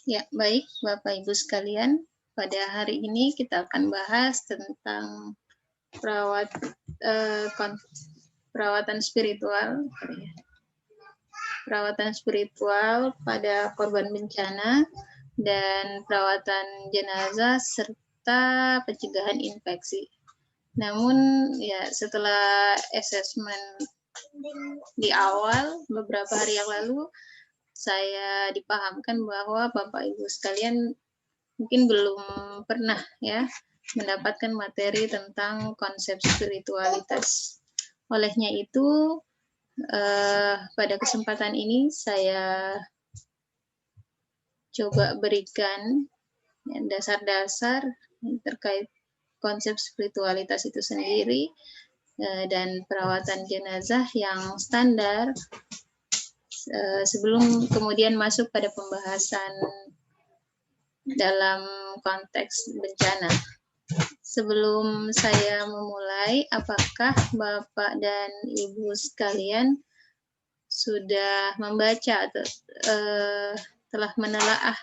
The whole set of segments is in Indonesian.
Ya, baik Bapak Ibu sekalian. Pada hari ini kita akan bahas tentang perawatan spiritual. Perawatan spiritual pada korban bencana dan perawatan jenazah serta pencegahan infeksi. Namun ya setelah asesmen di awal beberapa hari yang lalu, saya dipahamkan bahwa Bapak Ibu sekalian mungkin belum pernah ya mendapatkan materi tentang konsep spiritualitas. Olehnya itu pada kesempatan ini saya coba berikan dasar-dasar terkait konsep spiritualitas itu sendiri dan perawatan jenazah yang standar sebelum kemudian masuk pada pembahasan dalam konteks bencana. Sebelum saya memulai, apakah Bapak dan Ibu sekalian sudah membaca atau telah menelaah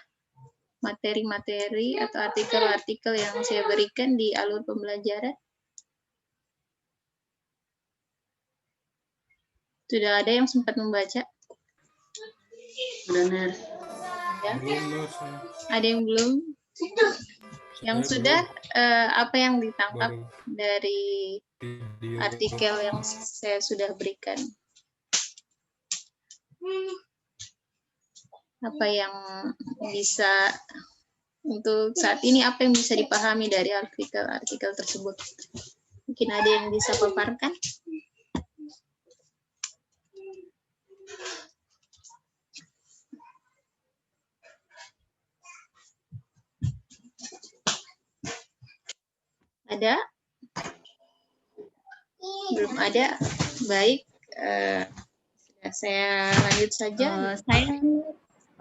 materi-materi atau artikel-artikel yang saya berikan di alur pembelajaran? Sudah ada yang sempat membaca? Benar. Ya. Ada yang belum? Yang sudah, apa yang ditangkap dari artikel yang saya sudah berikan? Apa yang bisa, untuk saat ini, apa yang bisa dipahami dari artikel-artikel tersebut? Mungkin ada yang bisa paparkan? Ada? Belum ada? Baik, saya lanjut saja.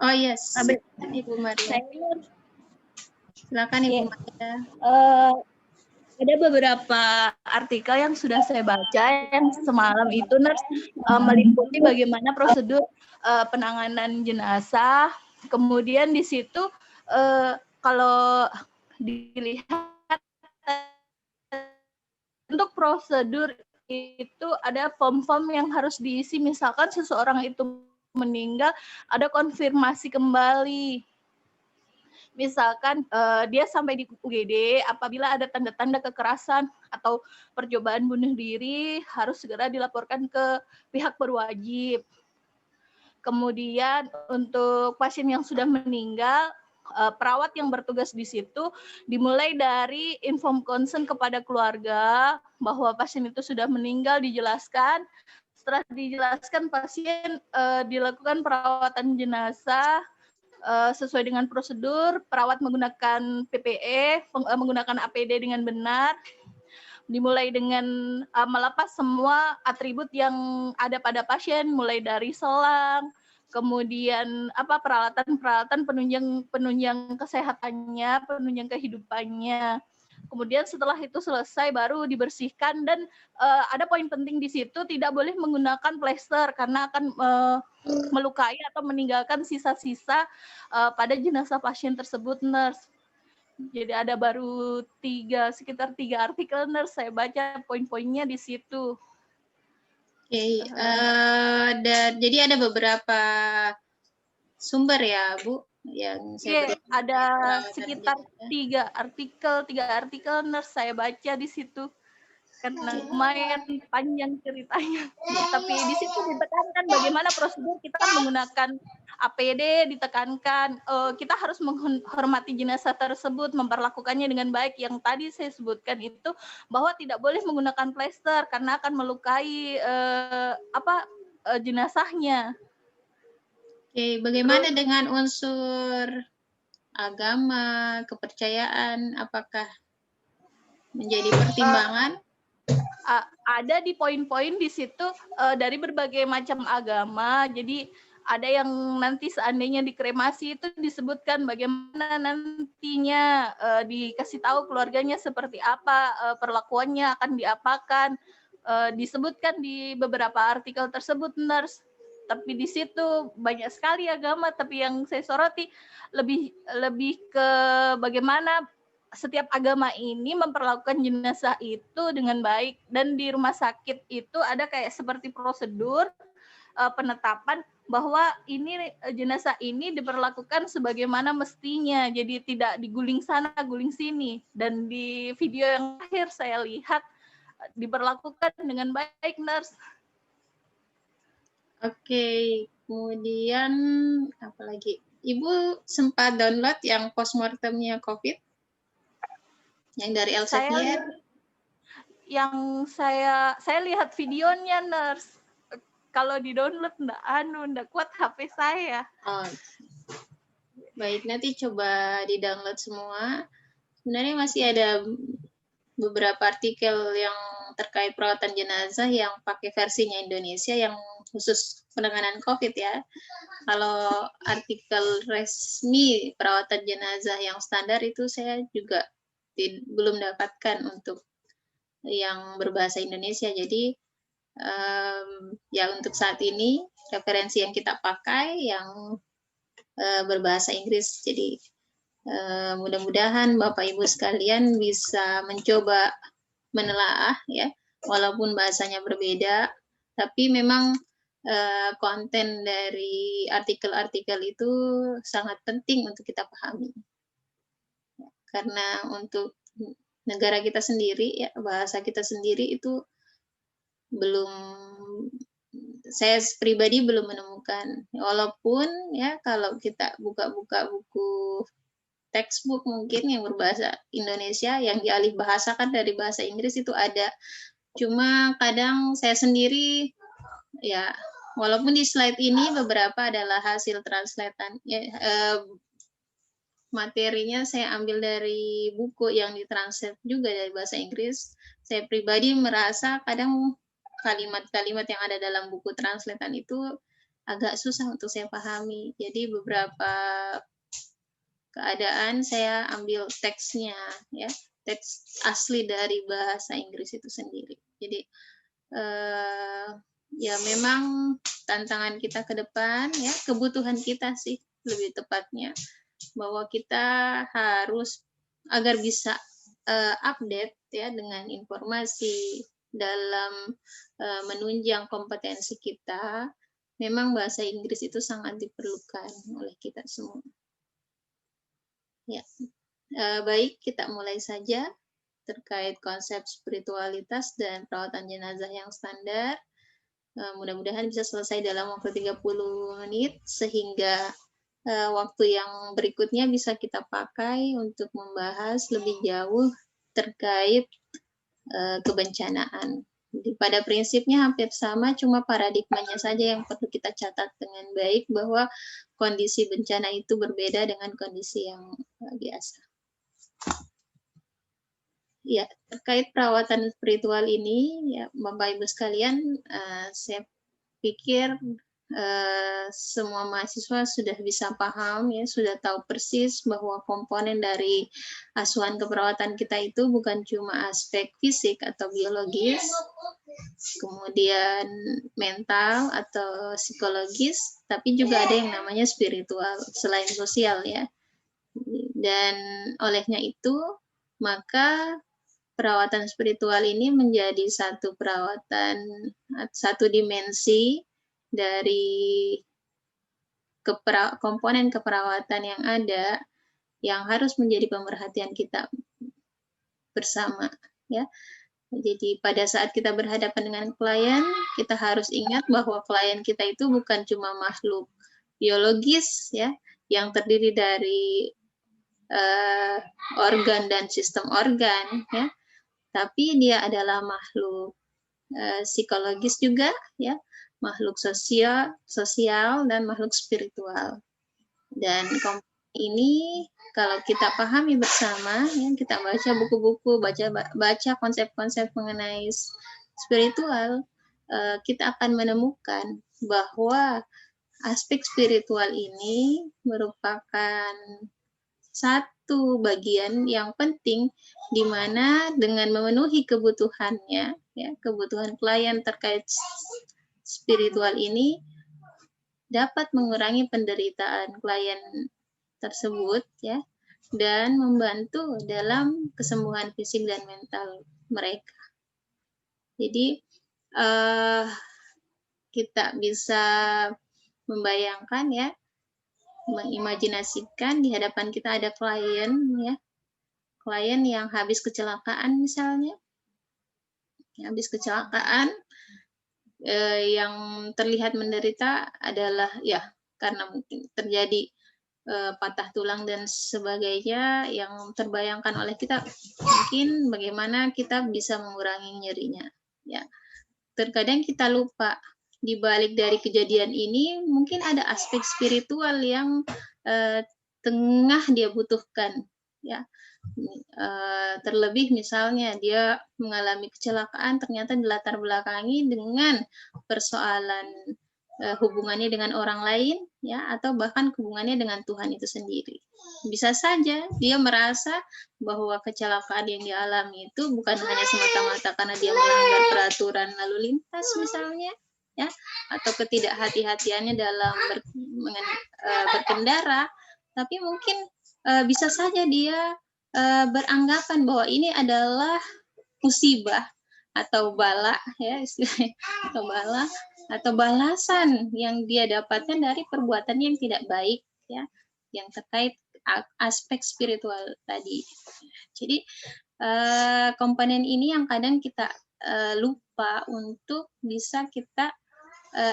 Oh yes, Ibu Maria. Silakan Ibu Maria. Ada beberapa artikel yang sudah saya baca yang semalam itu meliputi bagaimana prosedur penanganan jenazah. Kemudian di situ kalau dilihat untuk prosedur itu ada form-form yang harus diisi, misalkan seseorang itu meninggal, ada konfirmasi kembali. Misalkan dia sampai di UGD, apabila ada tanda-tanda kekerasan atau percobaan bunuh diri, harus segera dilaporkan ke pihak berwajib. Kemudian untuk pasien yang sudah meninggal, perawat yang bertugas di situ dimulai dari inform consent kepada keluarga bahwa pasien itu sudah meninggal, dijelaskan. Setelah dijelaskan, pasien dilakukan perawatan jenazah sesuai dengan prosedur. Perawat menggunakan PPE, menggunakan APD dengan benar. Dimulai dengan melepas semua atribut yang ada pada pasien, mulai dari selang, kemudian peralatan-peralatan penunjang kesehatannya, penunjang kehidupannya. Kemudian setelah itu selesai baru dibersihkan, dan ada poin penting di situ, tidak boleh menggunakan plester karena akan melukai atau meninggalkan sisa-sisa pada jenazah pasien tersebut, nurse. Jadi ada baru sekitar 3 artikel, nurse, saya baca poin-poinnya di situ. Oke, jadi ada beberapa sumber ya, Bu, yang saya berikan. Ada sekitar 3 artikel, nurse, saya baca di situ. Karena lumayan panjang ceritanya. Tapi di situ ditekankan bagaimana prosedur kita menggunakan APD, ditekankan kita harus menghormati jenazah tersebut, memperlakukannya dengan baik. Yang tadi saya sebutkan itu bahwa tidak boleh menggunakan plester karena akan melukai jenazahnya. Oke, bagaimana dengan unsur agama, kepercayaan, apakah menjadi pertimbangan? Ada di poin-poin di situ dari berbagai macam agama. Jadi ada yang nanti seandainya dikremasi itu disebutkan bagaimana nantinya dikasih tahu keluarganya seperti apa perlakuannya akan diapakan, disebutkan di beberapa artikel tersebut, Nurse. Tapi di situ banyak sekali agama, tapi yang saya soroti lebih ke bagaimana setiap agama ini memperlakukan jenazah itu dengan baik, dan di rumah sakit itu ada kayak seperti prosedur penetapan bahwa ini jenazah ini diperlakukan sebagaimana mestinya, jadi tidak diguling sana guling sini. Dan di video yang terakhir saya lihat diperlakukan dengan baik, Nurse. Oke, kemudian apa lagi? Ibu sempat download yang postmortemnya COVID? Yang dari Elsevier? Saya lihat videonya, Nurse. Kalau di-download nggak kuat HP saya. Oh. Baik, nanti coba di-download semua. Sebenarnya masih ada beberapa artikel yang terkait perawatan jenazah yang pakai versinya Indonesia yang khusus penanganan COVID ya. Kalau artikel resmi perawatan jenazah yang standar itu saya juga belum dapatkan untuk yang berbahasa Indonesia. Jadi ya untuk saat ini referensi yang kita pakai yang berbahasa Inggris. Jadi mudah-mudahan Bapak Ibu sekalian bisa mencoba menelaah ya, walaupun bahasanya berbeda, tapi memang konten dari artikel-artikel itu sangat penting untuk kita pahami. Karena untuk negara kita sendiri ya, bahasa kita sendiri itu belum, saya pribadi belum menemukan. Walaupun ya kalau kita buka-buka buku textbook mungkin yang berbahasa Indonesia yang dialih bahasakan dari bahasa Inggris itu ada. Cuma kadang saya sendiri ya, walaupun di slide ini beberapa adalah hasil translatean ya, materinya saya ambil dari buku yang ditranslate juga dari bahasa Inggris. Saya pribadi merasa kadang kalimat-kalimat yang ada dalam buku translatean itu agak susah untuk saya pahami. Jadi beberapa keadaan saya ambil teksnya ya, teks asli dari bahasa Inggris itu sendiri. Jadi ya memang tantangan kita ke depan ya, kebutuhan kita sih lebih tepatnya, bahwa kita harus agar bisa update ya dengan informasi dalam menunjang kompetensi kita, memang bahasa Inggris itu sangat diperlukan oleh kita semua. Ya, baik, kita mulai saja terkait konsep spiritualitas dan perawatan jenazah yang standar. Mudah-mudahan bisa selesai dalam waktu 30 menit, sehingga waktu yang berikutnya bisa kita pakai untuk membahas lebih jauh terkait kebencanaan. Jadi pada prinsipnya hampir sama, cuma paradigmanya saja yang perlu kita catat dengan baik, bahwa kondisi bencana itu berbeda dengan kondisi yang biasa. Ya, terkait perawatan spiritual ini, ya Bapak Ibu sekalian, saya pikir semua mahasiswa sudah bisa paham ya, sudah tahu persis bahwa komponen dari asuhan keperawatan kita itu bukan cuma aspek fisik atau biologis, kemudian mental atau psikologis, tapi juga ada yang namanya spiritual selain sosial ya. Dan olehnya itu maka perawatan spiritual ini menjadi satu perawatan, satu dimensi dari komponen keperawatan yang ada, yang harus menjadi pemerhatian kita bersama ya. Jadi pada saat kita berhadapan dengan klien, kita harus ingat bahwa klien kita itu bukan cuma makhluk biologis ya, yang terdiri dari organ dan sistem organ ya, tapi dia adalah makhluk psikologis juga ya, makhluk sosial dan makhluk spiritual. Dan ini kalau kita pahami bersama ya, kita baca buku-buku, baca konsep-konsep mengenai spiritual, kita akan menemukan bahwa aspek spiritual ini merupakan satu bagian yang penting di mana dengan memenuhi kebutuhannya, ya, kebutuhan klien terkait spiritual ini dapat mengurangi penderitaan klien tersebut, ya, dan membantu dalam kesembuhan fisik dan mental mereka. Jadi kita bisa membayangkan, ya, mengimajinasikan di hadapan kita ada klien, ya, klien yang habis kecelakaan misalnya, habis kecelakaan, yang terlihat menderita adalah ya karena mungkin terjadi patah tulang dan sebagainya, yang terbayangkan oleh kita mungkin bagaimana kita bisa mengurangi nyerinya, ya. Terkadang kita lupa di balik dari kejadian ini mungkin ada aspek spiritual yang tengah dia butuhkan, ya. Terlebih misalnya dia mengalami kecelakaan ternyata dilatar belakangi dengan persoalan hubungannya dengan orang lain, ya, atau bahkan hubungannya dengan Tuhan itu sendiri. Bisa saja dia merasa bahwa kecelakaan yang dialami itu bukan hanya semata-mata karena dia melanggar peraturan lalu lintas misalnya, ya, atau ketidakhati-hatiannya dalam berkendara, tapi mungkin bisa saja dia beranggapan bahwa ini adalah musibah atau bala, ya, istilahnya, atau bala atau balasan yang dia dapatkan dari perbuatan yang tidak baik, ya, yang terkait aspek spiritual tadi. Jadi komponen ini yang kadang kita lupa untuk bisa kita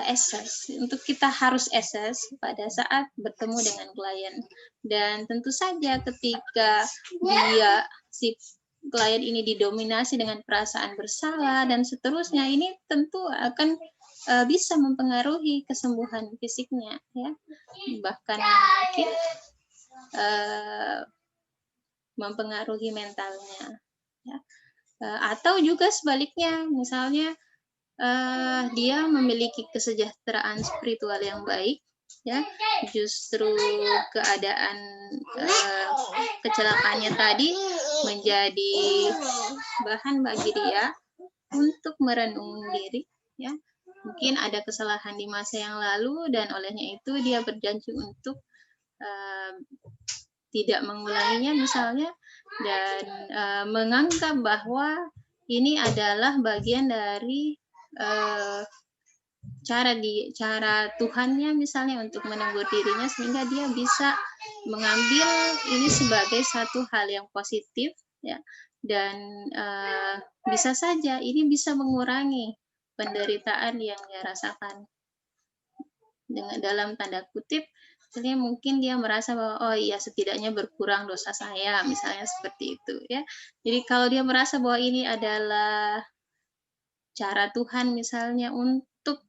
assess, untuk kita harus assess pada saat bertemu dengan klien. Dan tentu saja ketika si klien ini didominasi dengan perasaan bersalah dan seterusnya, ini tentu akan bisa mempengaruhi kesembuhan fisiknya, ya, bahkan mungkin mempengaruhi mentalnya, ya. Atau juga sebaliknya, misalnya dia memiliki kesejahteraan spiritual yang baik, ya, justru keadaan kecelakaannya tadi menjadi bahan bagi dia untuk merenung diri, ya. Mungkin ada kesalahan di masa yang lalu dan olehnya itu dia berjanji untuk tidak mengulanginya misalnya, dan menganggap bahwa ini adalah bagian dari cara Tuhannya misalnya untuk menegur dirinya, sehingga dia bisa mengambil ini sebagai satu hal yang positif, ya, dan bisa saja ini bisa mengurangi penderitaan yang dia rasakan. Dengan dalam tanda kutip, jadi mungkin dia merasa bahwa oh iya setidaknya berkurang dosa saya, misalnya seperti itu, ya. Jadi kalau dia merasa bahwa ini adalah cara Tuhan misalnya untuk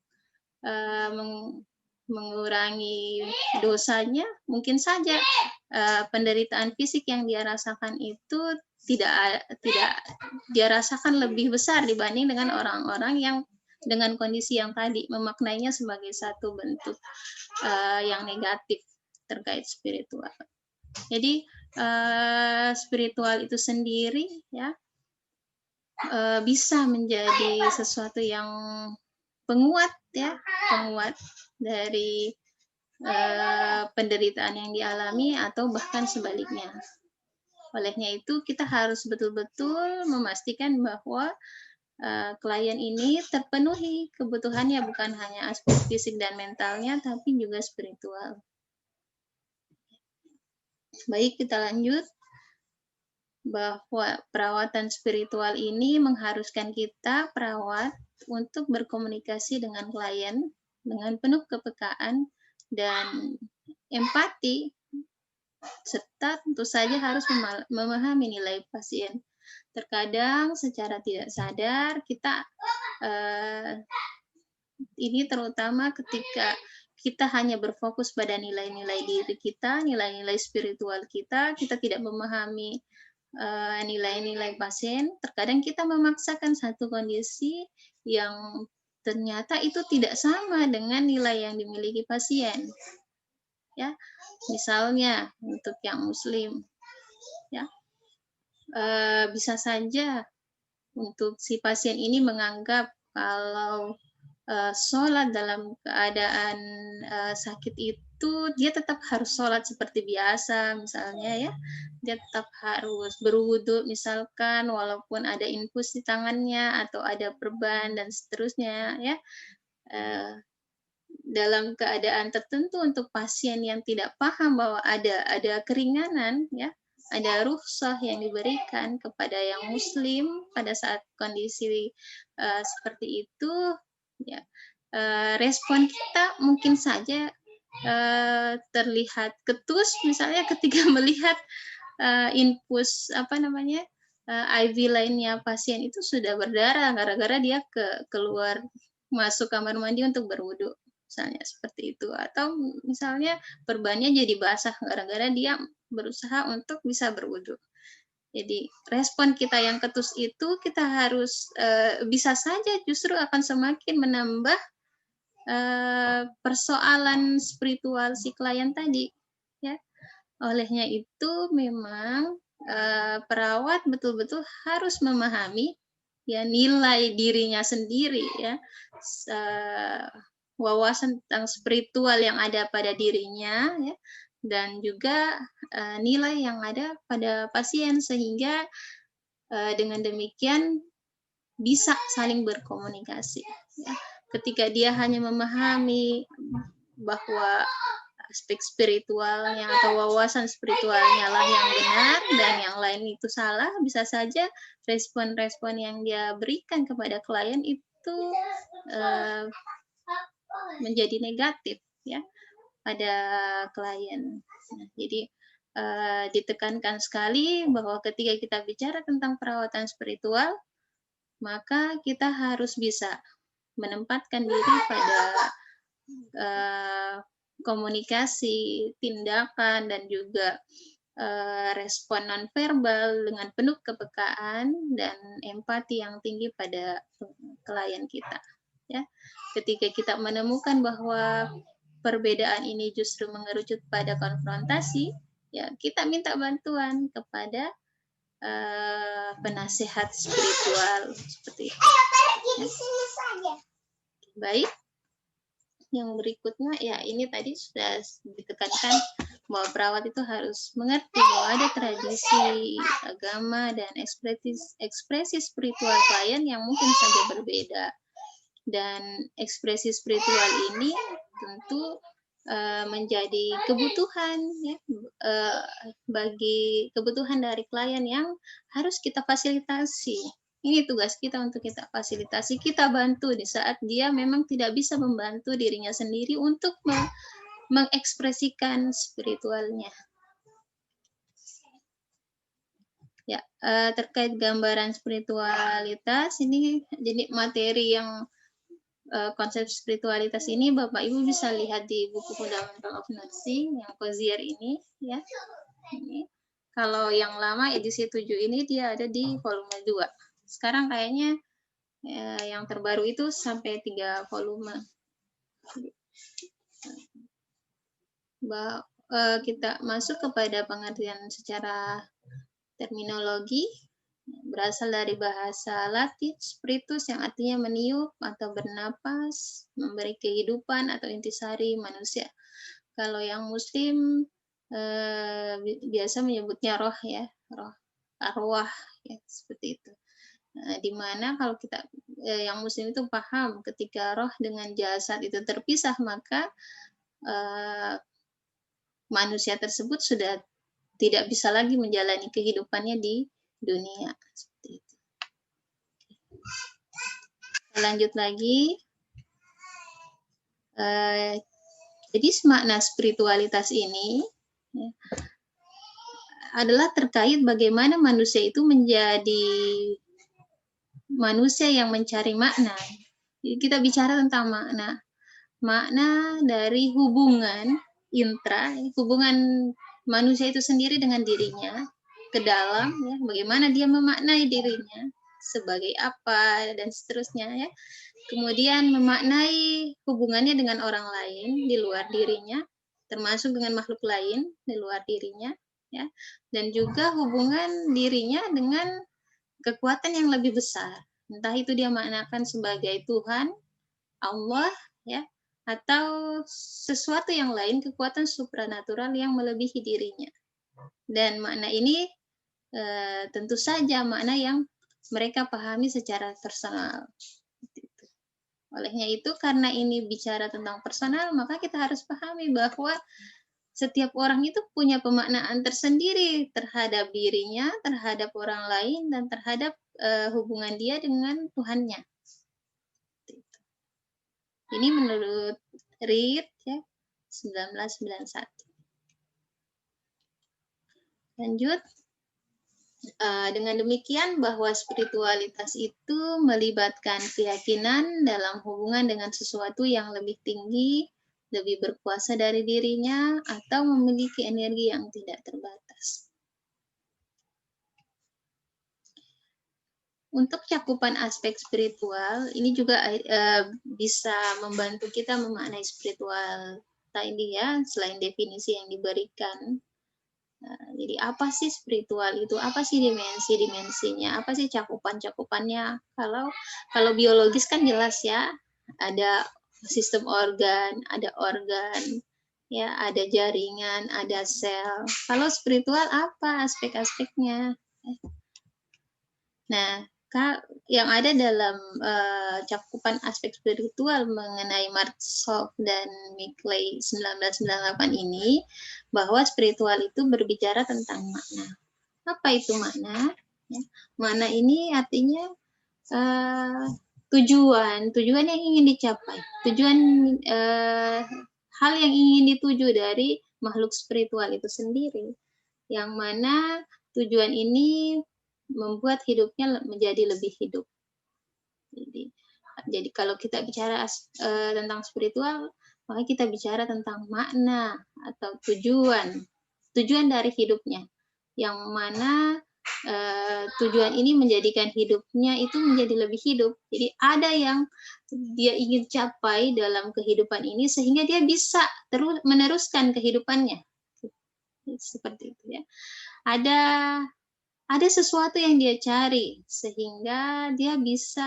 mengurangi dosanya, mungkin saja penderitaan fisik yang dia rasakan itu tidak dia rasakan lebih besar dibanding dengan orang-orang yang dengan kondisi yang tadi memaknainya sebagai satu bentuk yang negatif terkait spiritual. Jadi spiritual itu sendiri, ya, bisa menjadi sesuatu yang penguat, ya, penguat dari penderitaan yang dialami atau bahkan sebaliknya. Olehnya itu kita harus betul-betul memastikan bahwa klien ini terpenuhi kebutuhannya, bukan hanya aspek fisik dan mentalnya, tapi juga spiritual. Baik, kita lanjut. Bahwa perawatan spiritual ini mengharuskan kita perawat untuk berkomunikasi dengan klien dengan penuh kepekaan dan empati, serta tentu saja harus memahami nilai pasien. Terkadang secara tidak sadar kita ini terutama ketika kita hanya berfokus pada nilai-nilai diri kita, nilai-nilai spiritual kita tidak memahami nilai-nilai pasien. Terkadang kita memaksakan satu kondisi yang ternyata itu tidak sama dengan nilai yang dimiliki pasien. Ya, misalnya untuk yang Muslim, ya, bisa saja untuk si pasien ini menganggap kalau sholat dalam keadaan sakit itu dia tetap harus sholat seperti biasa, misalnya ya, dia tetap harus berwudu misalkan walaupun ada infus di tangannya atau ada perban dan seterusnya ya. Dalam keadaan tertentu untuk pasien yang tidak paham bahwa ada keringanan ya, ada rukhsah yang diberikan kepada yang Muslim pada saat kondisi seperti itu, ya, respon kita mungkin saja terlihat ketus, misalnya ketika melihat infus IV lainnya pasien itu sudah berdarah gara-gara dia keluar masuk kamar mandi untuk berwudu, misalnya seperti itu, atau misalnya perbannya jadi basah gara-gara dia berusaha untuk bisa berwudu. Jadi respon kita yang ketus itu kita harus bisa saja justru akan semakin menambah persoalan spiritual si klien tadi, ya. Olehnya itu memang perawat betul-betul harus memahami ya nilai dirinya sendiri ya, wawasan tentang spiritual yang ada pada dirinya ya, dan juga nilai yang ada pada pasien sehingga dengan demikian bisa saling berkomunikasi ya. Ketika dia hanya memahami bahwa aspek spiritualnya atau wawasan spiritualnya lah yang benar dan yang lain itu salah, bisa saja respon-respon yang dia berikan kepada klien itu menjadi negatif ya pada klien. Nah, jadi ditekankan sekali bahwa ketika kita bicara tentang perawatan spiritual, maka kita harus bisa menempatkan diri pada komunikasi, tindakan, dan juga respon nonverbal dengan penuh kepekaan dan empati yang tinggi pada klien kita. Ya, ketika kita menemukan bahwa perbedaan ini justru mengerucut pada konfrontasi, ya kita minta bantuan kepada penasehat spiritual seperti itu. Ya. Baik. Yang berikutnya ya ini tadi sudah ditekankan bahwa perawat itu harus mengerti bahwa ada tradisi agama dan ekspresi spiritual klien yang mungkin saja berbeda, dan ekspresi spiritual ini tentu menjadi kebutuhan ya, bagi kebutuhan dari klien yang harus kita fasilitasi. Ini tugas kita untuk kita fasilitasi, kita bantu di saat dia memang tidak bisa membantu dirinya sendiri untuk mengekspresikan spiritualnya. Ya, terkait gambaran spiritualitas ini, jadi materi yang konsep spiritualitas ini Bapak Ibu bisa lihat di buku Fundamental of Nursing yang Cozier ini ya. Ini. Kalau yang lama edisi 7 ini dia ada di volume 2. Sekarang kayaknya yang terbaru itu sampai 3 volume. Kita masuk kepada pengertian secara terminologi. Berasal dari bahasa Latin spiritus yang artinya meniup atau bernapas, memberi kehidupan atau intisari manusia. Kalau yang Muslim biasa menyebutnya roh ya, roh, arwah ya, seperti itu. Nah, di mana kalau kita yang Muslim itu paham ketika roh dengan jasad itu terpisah, maka manusia tersebut sudah tidak bisa lagi menjalani kehidupannya di dunia. Seperti itu. Lanjut lagi. Jadi makna spiritualitas ini ya, adalah terkait bagaimana manusia itu menjadi manusia yang mencari makna. Jadi kita bicara tentang makna. Makna dari hubungan intra, hubungan manusia itu sendiri dengan dirinya, ke dalam, ya, bagaimana dia memaknai dirinya, sebagai apa, dan seterusnya ya. Kemudian memaknai hubungannya dengan orang lain di luar dirinya, termasuk dengan makhluk lain di luar dirinya, ya. Dan juga hubungan dirinya dengan kekuatan yang lebih besar. Entah itu dia maknakan sebagai Tuhan, Allah, ya, atau sesuatu yang lain, kekuatan supranatural yang melebihi dirinya. Dan makna ini tentu saja makna yang mereka pahami secara personal. Olehnya itu, karena ini bicara tentang personal, maka kita harus pahami bahwa setiap orang itu punya pemaknaan tersendiri terhadap dirinya, terhadap orang lain, dan terhadap hubungan dia dengan Tuhannya. Ini menurut Reed ya, 1991. Lanjut. Dengan demikian bahwa spiritualitas itu melibatkan keyakinan dalam hubungan dengan sesuatu yang lebih tinggi, lebih berkuasa dari dirinya, atau memiliki energi yang tidak terbatas. Untuk cakupan aspek spiritual, ini juga bisa membantu kita memaknai spiritual tadi ya, selain definisi yang diberikan. Jadi apa sih spiritual itu? Apa sih dimensi-dimensinya? Apa sih cakupan-cakupannya? Kalau biologis kan jelas ya, ada sistem organ, ya, ada jaringan, ada sel. Kalau spiritual apa aspek-aspeknya? Nah, yang ada dalam cakupan aspek spiritual mengenai Martsov dan Mikley 1998 ini, bahwa spiritual itu berbicara tentang makna. Apa itu makna? Ya, makna ini artinya tujuan yang ingin dicapai, hal yang ingin dituju dari makhluk spiritual itu sendiri, yang mana tujuan ini membuat hidupnya menjadi lebih hidup. Jadi kalau kita bicara tentang spiritual, maka kita bicara tentang makna atau tujuan dari hidupnya, yang mana tujuan ini menjadikan hidupnya itu menjadi lebih hidup. Jadi ada yang dia ingin capai dalam kehidupan ini sehingga dia bisa terus meneruskan kehidupannya. Seperti itu ya. Ada sesuatu yang dia cari sehingga dia bisa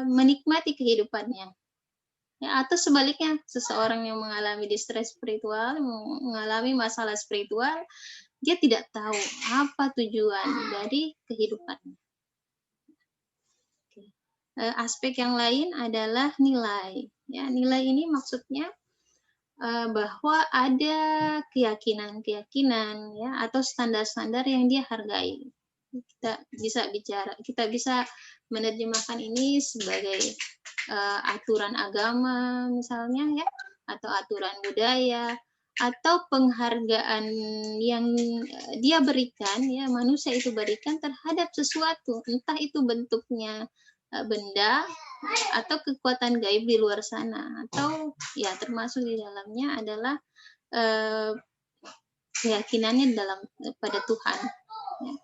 menikmati kehidupannya. Ya, atau sebaliknya, seseorang yang mengalami distress spiritual, mengalami masalah spiritual, dia tidak tahu apa tujuan dari kehidupannya. Aspek yang lain adalah nilai. Ya, nilai ini maksudnya bahwa ada keyakinan ya, atau standar-standar yang dia hargai. Kita bisa menerjemahkan ini sebagai aturan agama misalnya ya, atau aturan budaya, atau penghargaan yang dia berikan ya, manusia itu berikan terhadap sesuatu, entah itu bentuknya benda atau kekuatan gaib di luar sana, atau ya termasuk di dalamnya adalah keyakinannya pada Tuhan ya.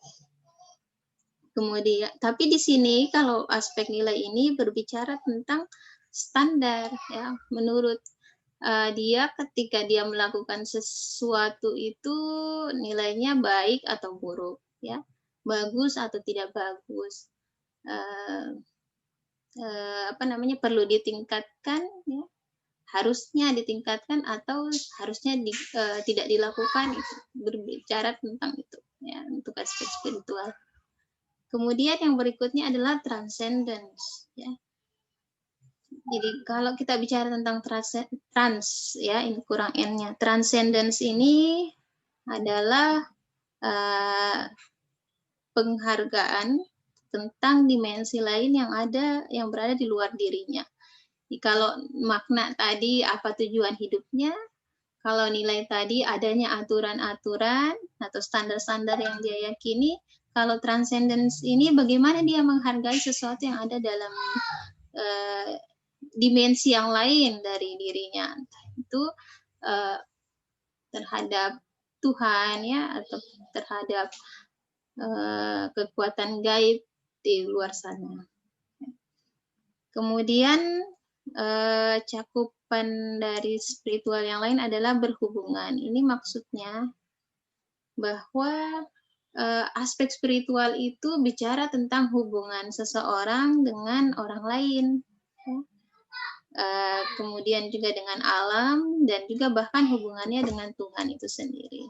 Kemudian, tapi di sini kalau aspek nilai ini berbicara tentang standar ya, menurut dia ketika dia melakukan sesuatu itu nilainya baik atau buruk ya, bagus atau tidak bagus, perlu ditingkatkan ya, harusnya ditingkatkan atau harusnya tidak dilakukan, itu berbicara tentang itu ya, untuk aspek spiritual. Kemudian yang berikutnya adalah transcendence ya. Jadi kalau kita bicara tentang ya, ini kurang n-nya. Transcendence ini adalah penghargaan tentang dimensi lain yang berada di luar dirinya. Jadi, kalau makna tadi apa tujuan hidupnya, kalau nilai tadi adanya aturan-aturan atau standar-standar yang dia yakini, kalau transcendence ini bagaimana dia menghargai sesuatu yang ada dalam dimensi yang lain dari dirinya, entah itu terhadap Tuhan ya, atau terhadap kekuatan gaib di luar sana. Kemudian cakupan dari spiritual yang lain adalah berhubungan. Ini maksudnya bahwa aspek spiritual itu bicara tentang hubungan seseorang dengan orang lain. Kemudian juga dengan alam dan juga bahkan hubungannya dengan Tuhan itu sendiri.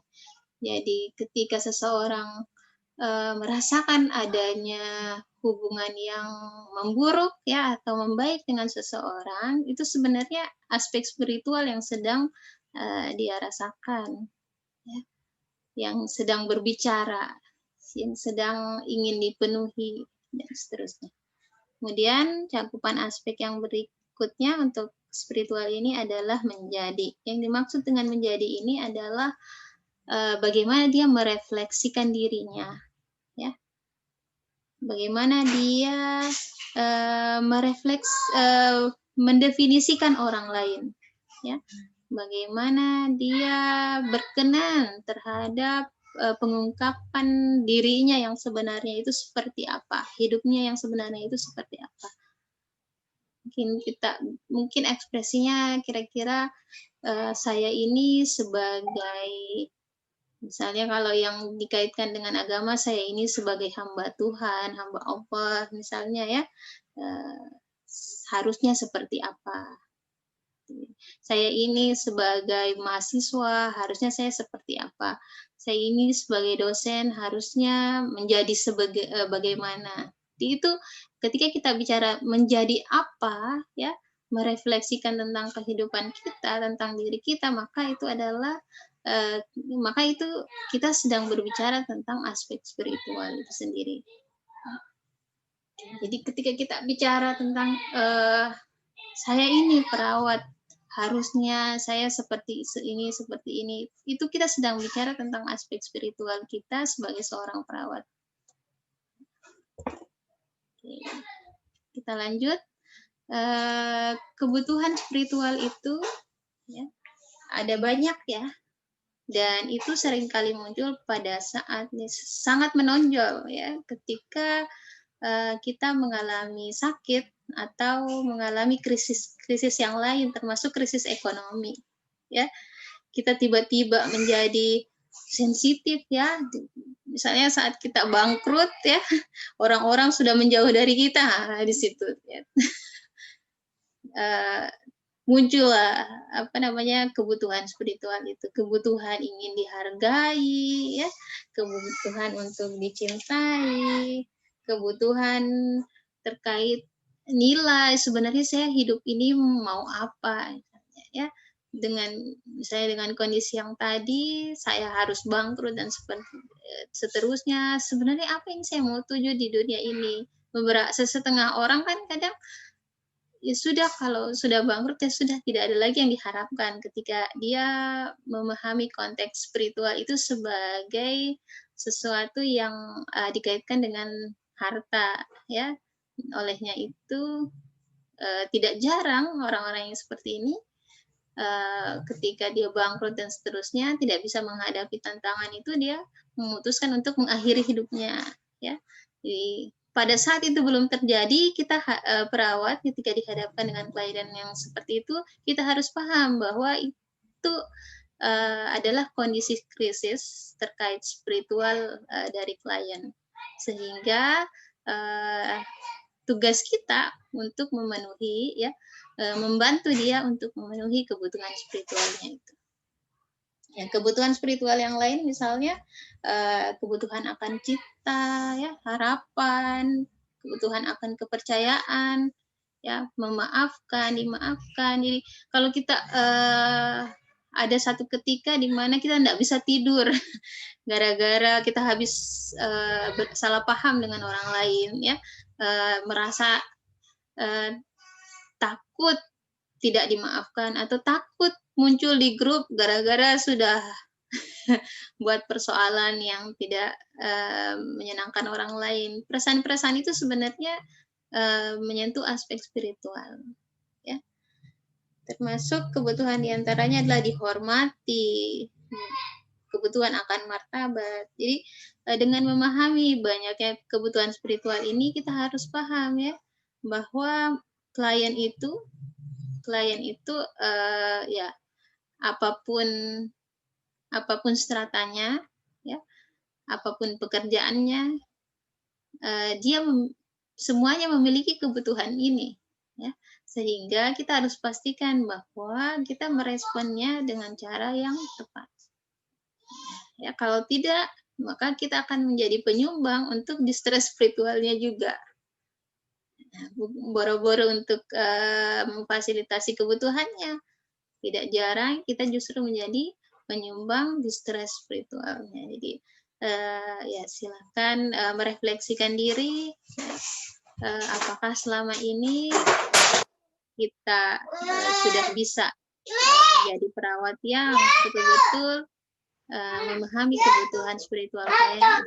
Jadi ketika seseorang merasakan adanya hubungan yang memburuk ya atau membaik dengan seseorang, itu sebenarnya aspek spiritual yang sedang dia rasakan, ya, yang sedang berbicara, yang sedang ingin dipenuhi dan seterusnya. Kemudian cakupan aspek yang berikutnya untuk spiritual ini adalah menjadi. Yang dimaksud dengan menjadi ini adalah bagaimana dia merefleksikan dirinya, ya. Bagaimana dia mendefinisikan orang lain, ya. Bagaimana dia berkenan terhadap pengungkapan dirinya yang sebenarnya itu seperti apa, hidupnya yang sebenarnya itu seperti apa. Mungkin ekspresinya kira-kira saya ini sebagai, misalnya kalau yang dikaitkan dengan agama, saya ini sebagai hamba Tuhan, hamba Allah, misalnya ya, harusnya seperti apa. Saya ini sebagai mahasiswa, harusnya saya seperti apa. Saya ini sebagai dosen, harusnya menjadi bagaimana. Itu ketika kita bicara menjadi apa, ya, merefleksikan tentang kehidupan kita, tentang diri kita, maka itu kita sedang berbicara tentang aspek spiritual itu sendiri. Jadi ketika kita bicara tentang saya ini perawat, harusnya saya seperti ini, itu kita sedang bicara tentang aspek spiritual kita sebagai seorang perawat. Oke. Kita lanjut. Kebutuhan spiritual itu ya, ada banyak ya, dan itu seringkali muncul pada saat sangat menonjol ya, ketika kita mengalami sakit atau mengalami krisis yang lain, termasuk krisis ekonomi, ya. Kita tiba-tiba menjadi sensitif ya, misalnya saat kita bangkrut ya, orang-orang sudah menjauh dari kita, di situ ya. Muncullah kebutuhan spiritual itu, kebutuhan ingin dihargai ya, kebutuhan untuk dicintai, kebutuhan terkait nilai, sebenarnya saya hidup ini mau apa ya, misalnya dengan kondisi yang tadi saya harus bangkrut dan seterusnya, sebenarnya apa yang saya mau tuju di dunia ini. Setengah orang kan kadang ya sudah, kalau sudah bangkrut ya sudah, tidak ada lagi yang diharapkan, ketika dia memahami konteks spiritual itu sebagai sesuatu yang dikaitkan dengan harta ya. Olehnya itu tidak jarang orang-orang yang seperti ini ketika dia bangkrut dan seterusnya tidak bisa menghadapi tantangan itu, dia memutuskan untuk mengakhiri hidupnya ya. Jadi pada saat itu belum terjadi, kita perawat ketika dihadapkan dengan klien yang seperti itu, kita harus paham bahwa itu adalah kondisi krisis terkait spiritual dari klien, sehingga tugas kita untuk memenuhi ya, membantu dia untuk memenuhi kebutuhan spiritualnya itu. Ya, kebutuhan spiritual yang lain misalnya kebutuhan akan cita, ya, harapan, kebutuhan akan kepercayaan, ya, memaafkan, dimaafkan. Jadi kalau kita ada satu ketika di mana kita tidak bisa tidur gara-gara kita habis salah paham dengan orang lain, ya, merasa takut tidak dimaafkan atau takut muncul di grup gara-gara sudah buat persoalan yang tidak menyenangkan orang lain. Perasaan-perasaan itu sebenarnya menyentuh aspek spiritual, ya. Termasuk kebutuhan diantaranya adalah dihormati. kebutuhan akan martabat. Jadi dengan memahami banyaknya kebutuhan spiritual ini, kita harus paham ya bahwa klien itu ya apapun stratanya, ya apapun pekerjaannya, dia semuanya memiliki kebutuhan ini, ya. Sehingga kita harus pastikan bahwa kita meresponnya dengan cara yang tepat. Ya, kalau tidak, maka kita akan menjadi penyumbang untuk distress spiritualnya juga. Nah, boro-boro untuk memfasilitasi kebutuhannya, tidak jarang kita justru menjadi penyumbang distress spiritualnya. Jadi ya silakan merefleksikan diri, apakah selama ini kita sudah bisa menjadi perawat yang betul-betul memahami kebutuhan spiritual saya.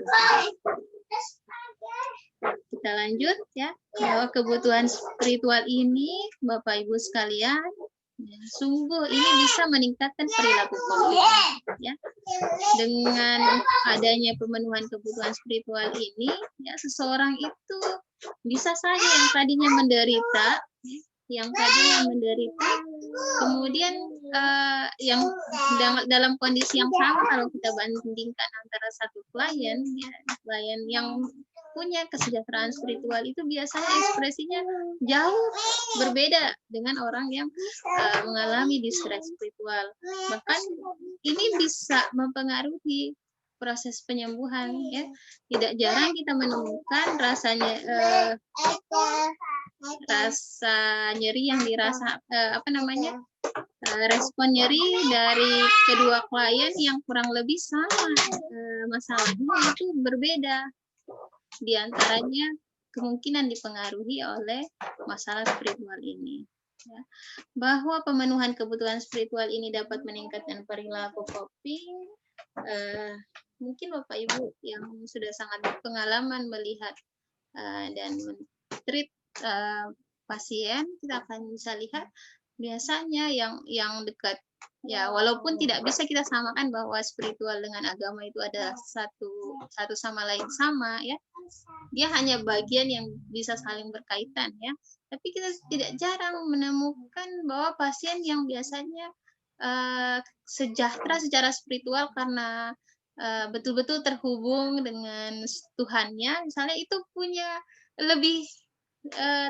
Kita lanjut ya, bahwa kebutuhan spiritual ini Bapak Ibu sekalian, ya, sungguh ini bisa meningkatkan perilaku coping, ya. Dengan adanya pemenuhan kebutuhan spiritual ini, ya seseorang itu bisa saja yang tadinya menderita, kemudian yang dalam kondisi yang sama kalau kita bandingkan antara satu klien, ya, klien yang punya kesejahteraan spiritual itu biasanya ekspresinya jauh berbeda dengan orang yang mengalami distress spiritual. Bahkan ini bisa mempengaruhi proses penyembuhan, ya. Tidak jarang kita menemukan rasa nyeri yang dirasa respon nyeri dari kedua klien yang kurang lebih sama masalahnya itu berbeda. Di antaranya kemungkinan dipengaruhi oleh masalah spiritual ini. Ya. Bahwa pemenuhan kebutuhan spiritual ini dapat meningkatkan perilaku coping. Mungkin Bapak Ibu yang sudah sangat berpengalaman melihat dan men-treat pasien, kita akan bisa lihat biasanya yang dekat, ya walaupun tidak bisa kita samakan bahwa spiritual dengan agama itu ada satu sama lain sama, ya, dia hanya bagian yang bisa saling berkaitan, ya, tapi kita tidak jarang menemukan bahwa pasien yang biasanya sejahtera secara spiritual karena betul-betul terhubung dengan Tuhannya, misalnya itu punya lebih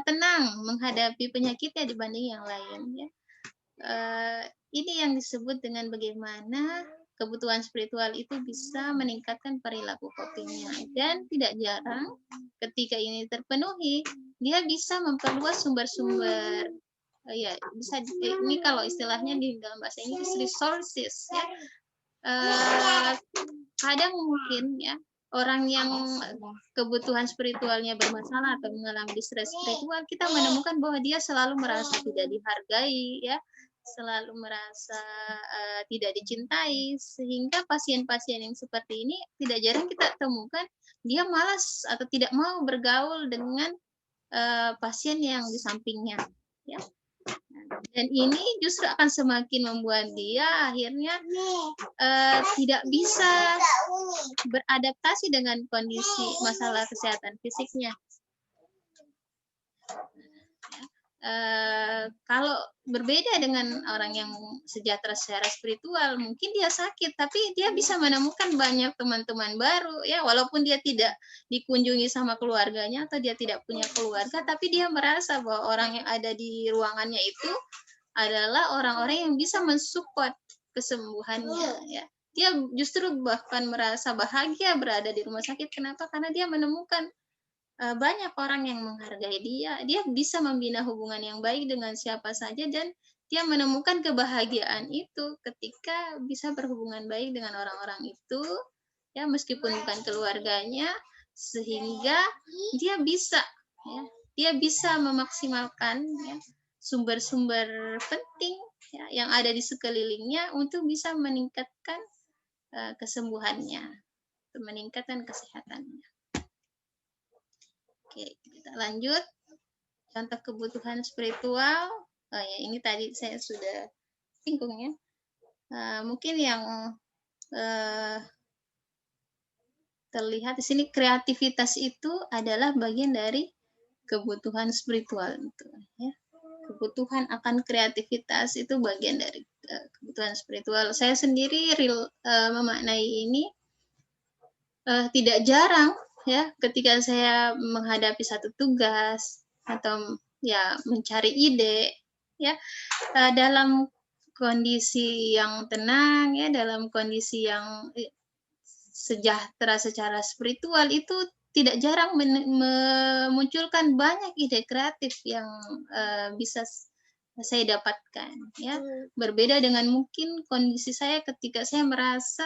tenang menghadapi penyakitnya dibanding yang lain, ya. Ini yang disebut dengan bagaimana kebutuhan spiritual itu bisa meningkatkan perilaku copingnya, dan tidak jarang ketika ini terpenuhi, dia bisa memperluas sumber-sumber, ya bisa ini kalau istilahnya di dalam bahasa Inggris resources, ya. Kadang mungkin ya orang yang kebutuhan spiritualnya bermasalah atau mengalami distress spiritual, kita menemukan bahwa dia selalu merasa tidak dihargai, ya, selalu merasa tidak dicintai, sehingga pasien-pasien yang seperti ini tidak jarang kita temukan dia malas atau tidak mau bergaul dengan pasien yang di sampingnya, ya. Dan ini justru akan semakin membuat dia akhirnya tidak bisa beradaptasi dengan kondisi masalah kesehatan fisiknya. Kalau berbeda dengan orang yang sejahtera secara spiritual, mungkin dia sakit, tapi dia bisa menemukan banyak teman-teman baru, ya, walaupun dia tidak dikunjungi sama keluarganya atau dia tidak punya keluarga, tapi dia merasa bahwa orang yang ada di ruangannya itu adalah orang-orang yang bisa mensupport kesembuhannya, ya. Dia justru bahkan merasa bahagia berada di rumah sakit. Kenapa? Karena dia menemukan banyak orang yang menghargai dia. Dia bisa membina hubungan yang baik dengan siapa saja, dan dia menemukan kebahagiaan itu ketika bisa berhubungan baik dengan orang-orang itu, ya, meskipun bukan keluarganya, sehingga dia bisa, ya, dia bisa memaksimalkan, ya, sumber-sumber penting, ya, yang ada di sekelilingnya untuk bisa meningkatkan kesembuhannya, meningkatkan kesehatannya. Oke, kita lanjut. Contoh kebutuhan spiritual. Ya, ini tadi saya sudah singgung, ya. Mungkin yang terlihat di sini kreativitas itu adalah bagian dari kebutuhan spiritual itu ya. Kebutuhan akan kreativitas itu bagian dari kebutuhan spiritual. Saya sendiri memaknai ini tidak jarang ya ketika saya menghadapi satu tugas atau ya mencari ide ya dalam kondisi yang tenang ya, dalam kondisi yang sejahtera secara spiritual itu tidak jarang memunculkan banyak ide kreatif yang bisa saya dapatkan ya. Berbeda dengan mungkin kondisi saya ketika saya merasa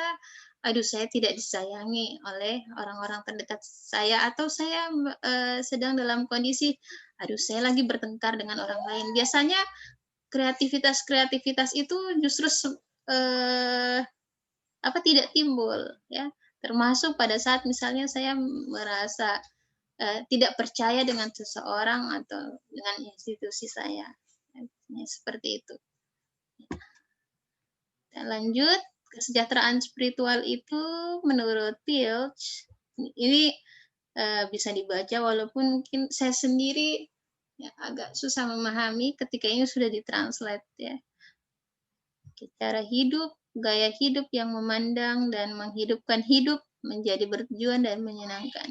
aduh saya tidak disayangi oleh orang-orang terdekat saya atau saya sedang dalam kondisi aduh saya lagi bertengkar dengan orang lain. Biasanya kreativitas itu justru tidak timbul ya. Termasuk pada saat misalnya saya merasa tidak percaya dengan seseorang atau dengan institusi saya. Ya, seperti itu. Dan lanjut, kesejahteraan spiritual itu menurut Pilch, ini bisa dibaca walaupun mungkin saya sendiri ya, agak susah memahami ketika ini sudah ditranslate ya. Cara hidup, gaya hidup yang memandang dan menghidupkan hidup menjadi bertujuan dan menyenangkan.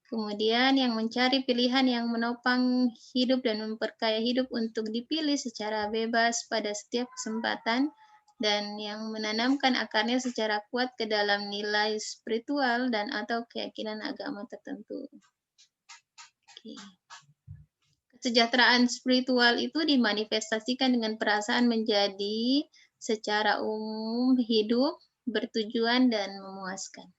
Kemudian yang mencari pilihan yang menopang hidup dan memperkaya hidup untuk dipilih secara bebas pada setiap kesempatan dan yang menanamkan akarnya secara kuat ke dalam nilai spiritual dan atau keyakinan agama tertentu. Oke. Kesejahteraan spiritual itu dimanifestasikan dengan perasaan menjadi secara umum hidup, bertujuan, dan memuaskan.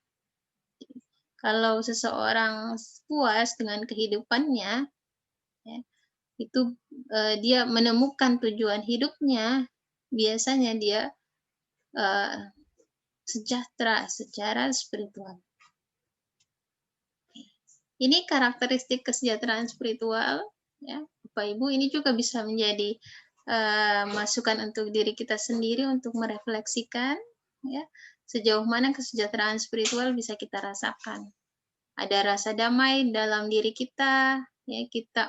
Kalau seseorang puas dengan kehidupannya, ya, itu dia menemukan tujuan hidupnya, biasanya dia sejahtera secara spiritual. Ini karakteristik kesejahteraan spiritual. Ya, Bapak Ibu, ini juga bisa menjadi masukan untuk diri kita sendiri untuk merefleksikan ya sejauh mana kesejahteraan spiritual bisa kita rasakan. Ada rasa damai dalam diri kita, ya kita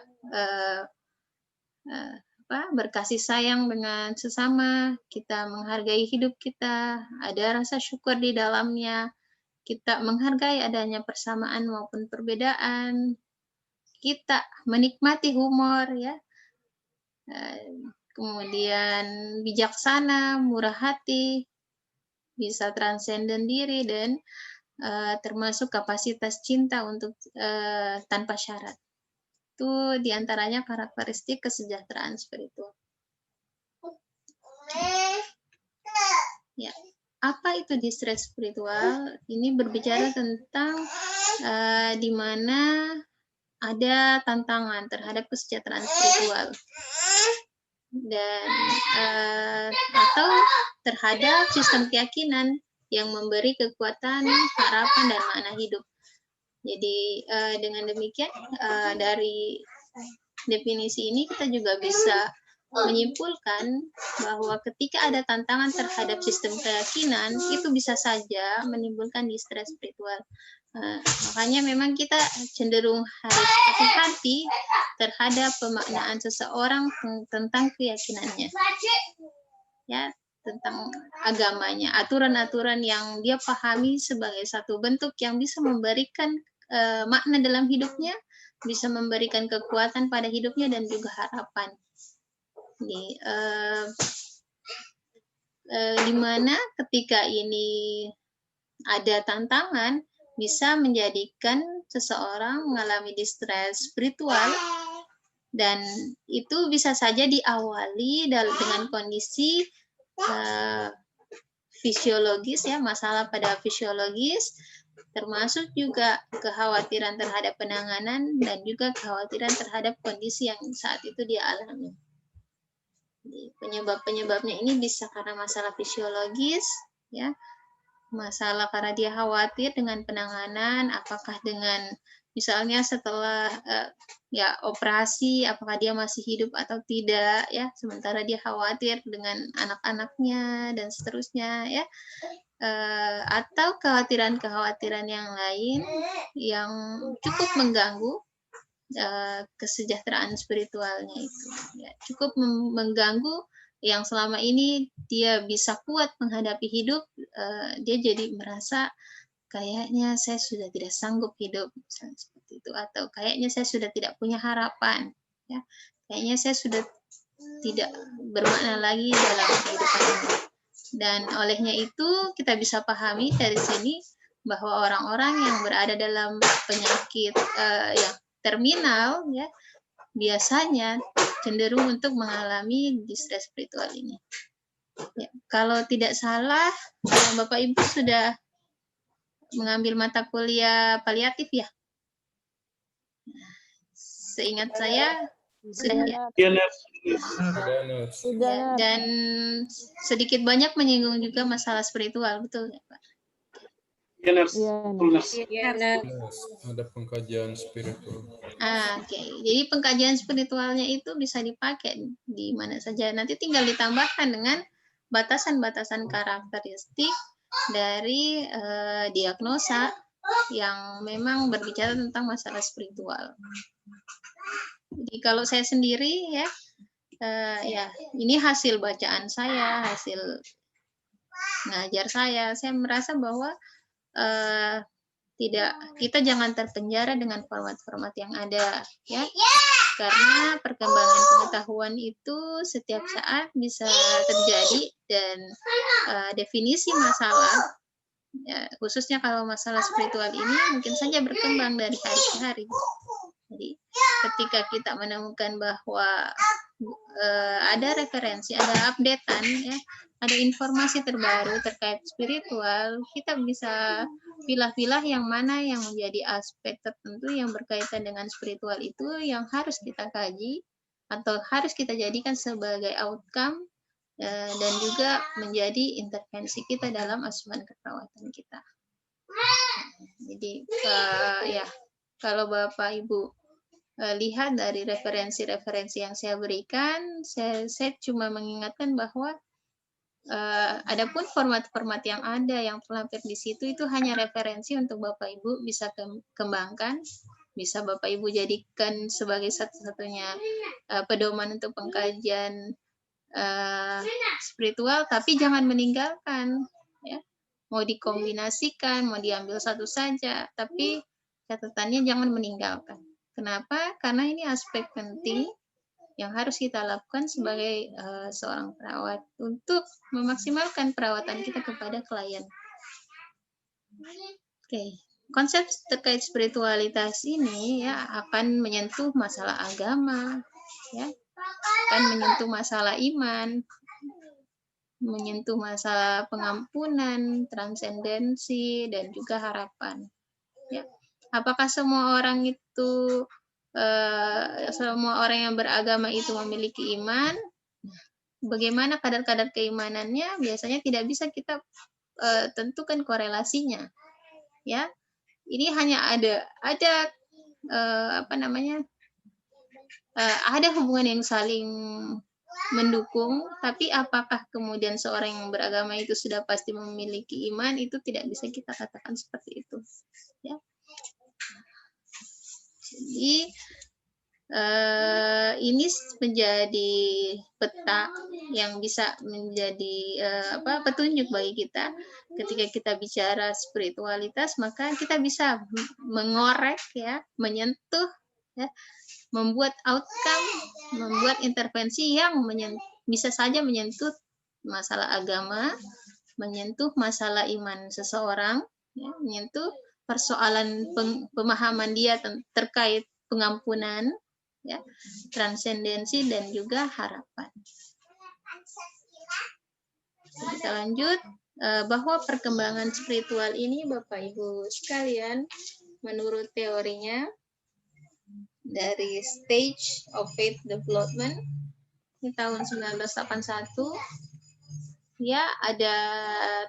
berkasih sayang dengan sesama, kita menghargai hidup kita, ada rasa syukur di dalamnya, kita menghargai adanya persamaan maupun perbedaan, kita menikmati humor ya, kemudian bijaksana, murah hati, bisa transenden diri dan termasuk kapasitas cinta untuk tanpa syarat. Itu diantaranya karakteristik kesejahteraan spiritual. Ya, apa itu distress spiritual? Ini berbicara tentang di mana ada tantangan terhadap kesejahteraan spiritual dan atau terhadap sistem keyakinan yang memberi kekuatan, harapan, dan makna hidup. Jadi dengan demikian dari definisi ini kita juga bisa menyimpulkan bahwa ketika ada tantangan terhadap sistem keyakinan itu bisa saja menimbulkan distress spiritual. Makanya memang kita cenderung harus hati-hati terhadap pemaknaan seseorang tentang keyakinannya, ya, tentang agamanya, aturan-aturan yang dia pahami sebagai satu bentuk yang bisa memberikan makna dalam hidupnya, bisa memberikan kekuatan pada hidupnya dan juga harapan. Di mana ketika ini ada tantangan bisa menjadikan seseorang mengalami distress spiritual dan itu bisa saja diawali dengan kondisi fisiologis ya, masalah pada fisiologis, termasuk juga kekhawatiran terhadap penanganan dan juga kekhawatiran terhadap kondisi yang saat itu dia alami. Penyebab-penyebabnya ini bisa karena masalah fisiologis, ya, masalah karena dia khawatir dengan penanganan, apakah dengan Misalnya setelah ya operasi, apakah dia masih hidup atau tidak, ya. Sementara dia khawatir dengan anak-anaknya dan seterusnya, ya. Atau kekhawatiran-kekhawatiran yang lain yang cukup mengganggu kesejahteraan spiritualnya itu. Ya, cukup mengganggu yang selama ini dia bisa kuat menghadapi hidup, dia jadi merasa kayaknya saya sudah tidak sanggup hidup, misalnya seperti itu, atau kayaknya saya sudah tidak punya harapan, ya, kayaknya saya sudah tidak bermakna lagi dalam kehidupan ini. Dan olehnya itu kita bisa pahami dari sini bahwa orang-orang yang berada dalam penyakit yang terminal, ya, biasanya cenderung untuk mengalami distress spiritual ini. Ya, kalau tidak salah, Bapak Ibu sudah mengambil mata kuliah paliatif ya? Seingat saya sudah ya. Ya, dan sedikit banyak menyinggung juga masalah spiritual, betul ya Pak? Ada pengkajian spiritual. Oke. Jadi pengkajian spiritualnya itu bisa dipakai di mana saja. Nanti tinggal ditambahkan dengan batasan-batasan karakteristik dari diagnosa yang memang berbicara tentang masalah spiritual. Jadi kalau saya sendiri ya, ya ini hasil bacaan saya, hasil ngajar saya merasa bahwa kita jangan terpenjara dengan format-format yang ada, ya, karena perkembangan pengetahuan itu setiap saat bisa terjadi dan definisi masalah, ya, khususnya kalau masalah spiritual ini mungkin saja berkembang dari hari ke hari. Jadi ketika kita menemukan bahwa ada referensi, ada updatean, ya, ada informasi terbaru terkait spiritual, kita bisa pilah-pilah yang mana yang menjadi aspek tertentu yang berkaitan dengan spiritual itu yang harus kita kaji atau harus kita jadikan sebagai outcome dan juga menjadi intervensi kita dalam asuhan keperawatan kita. Jadi ya, kalau Bapak Ibu lihat dari referensi-referensi yang saya berikan, saya cuma mengingatkan bahwa adapun format-format yang ada yang terlampir di situ itu hanya referensi untuk Bapak Ibu bisa kembangkan, bisa Bapak Ibu jadikan sebagai satu-satunya pedoman untuk pengkajian spiritual, tapi jangan meninggalkan, ya. Mau dikombinasikan, mau diambil satu saja, tapi catatannya jangan meninggalkan. Kenapa? Karena ini aspek penting yang harus kita lakukan sebagai seorang perawat untuk memaksimalkan perawatan kita kepada klien. Oke. Konsep terkait spiritualitas ini ya akan menyentuh masalah agama, ya, akan menyentuh masalah iman, menyentuh masalah pengampunan, transendensi, dan juga harapan. Ya. Apakah semua orang itu, semua orang yang beragama itu memiliki iman? Bagaimana kadar-kadar keimanannya? Biasanya tidak bisa kita tentukan korelasinya. Ya, ini hanya ada ada hubungan yang saling mendukung, tapi apakah kemudian seorang yang beragama itu sudah pasti memiliki iman, itu tidak bisa kita katakan seperti itu, ya. Jadi ini menjadi peta yang bisa menjadi petunjuk bagi kita ketika kita bicara spiritualitas, maka kita bisa mengorek, ya, menyentuh, ya, membuat outcome, membuat intervensi yang bisa saja menyentuh masalah agama, menyentuh masalah iman seseorang, ya, menyentuh persoalan pemahaman dia terkait pengampunan, ya, transendensi, dan juga harapan. Kita lanjut, bahwa perkembangan spiritual ini Bapak Ibu sekalian, menurut teorinya, dari Stage of Faith Development ini tahun 1981, ya, ada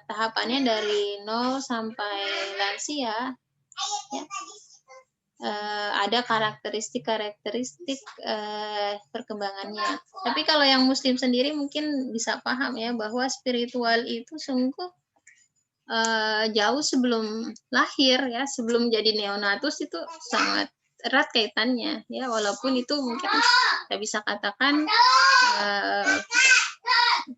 tahapannya dari 0 sampai lansia, ya. ada karakteristik perkembangannya. Tapi kalau yang Muslim sendiri mungkin bisa paham ya bahwa spiritual itu sungguh jauh sebelum lahir ya, sebelum jadi neonatus itu sangat erat kaitannya ya, walaupun itu mungkin kita bisa katakan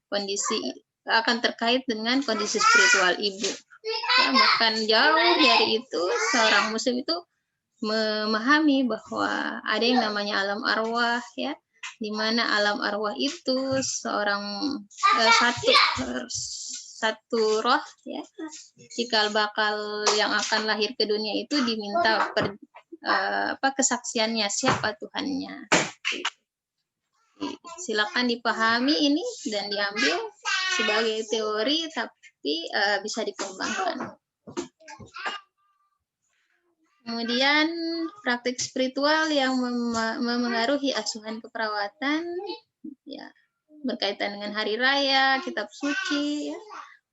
kondisi akan terkait dengan kondisi spiritual ibu ya, bahkan jauh dari itu seorang muslim itu memahami bahwa ada yang namanya alam arwah ya, di mana alam arwah itu seorang satu roh ya, cikal bakal yang akan lahir ke dunia itu diminta kesaksiannya siapa Tuhannya. Silakan dipahami ini dan diambil sebagai teori, tapi bisa dikembangkan. Kemudian praktik spiritual yang memengaruhi asuhan keperawatan ya, berkaitan dengan hari raya, kitab suci ya.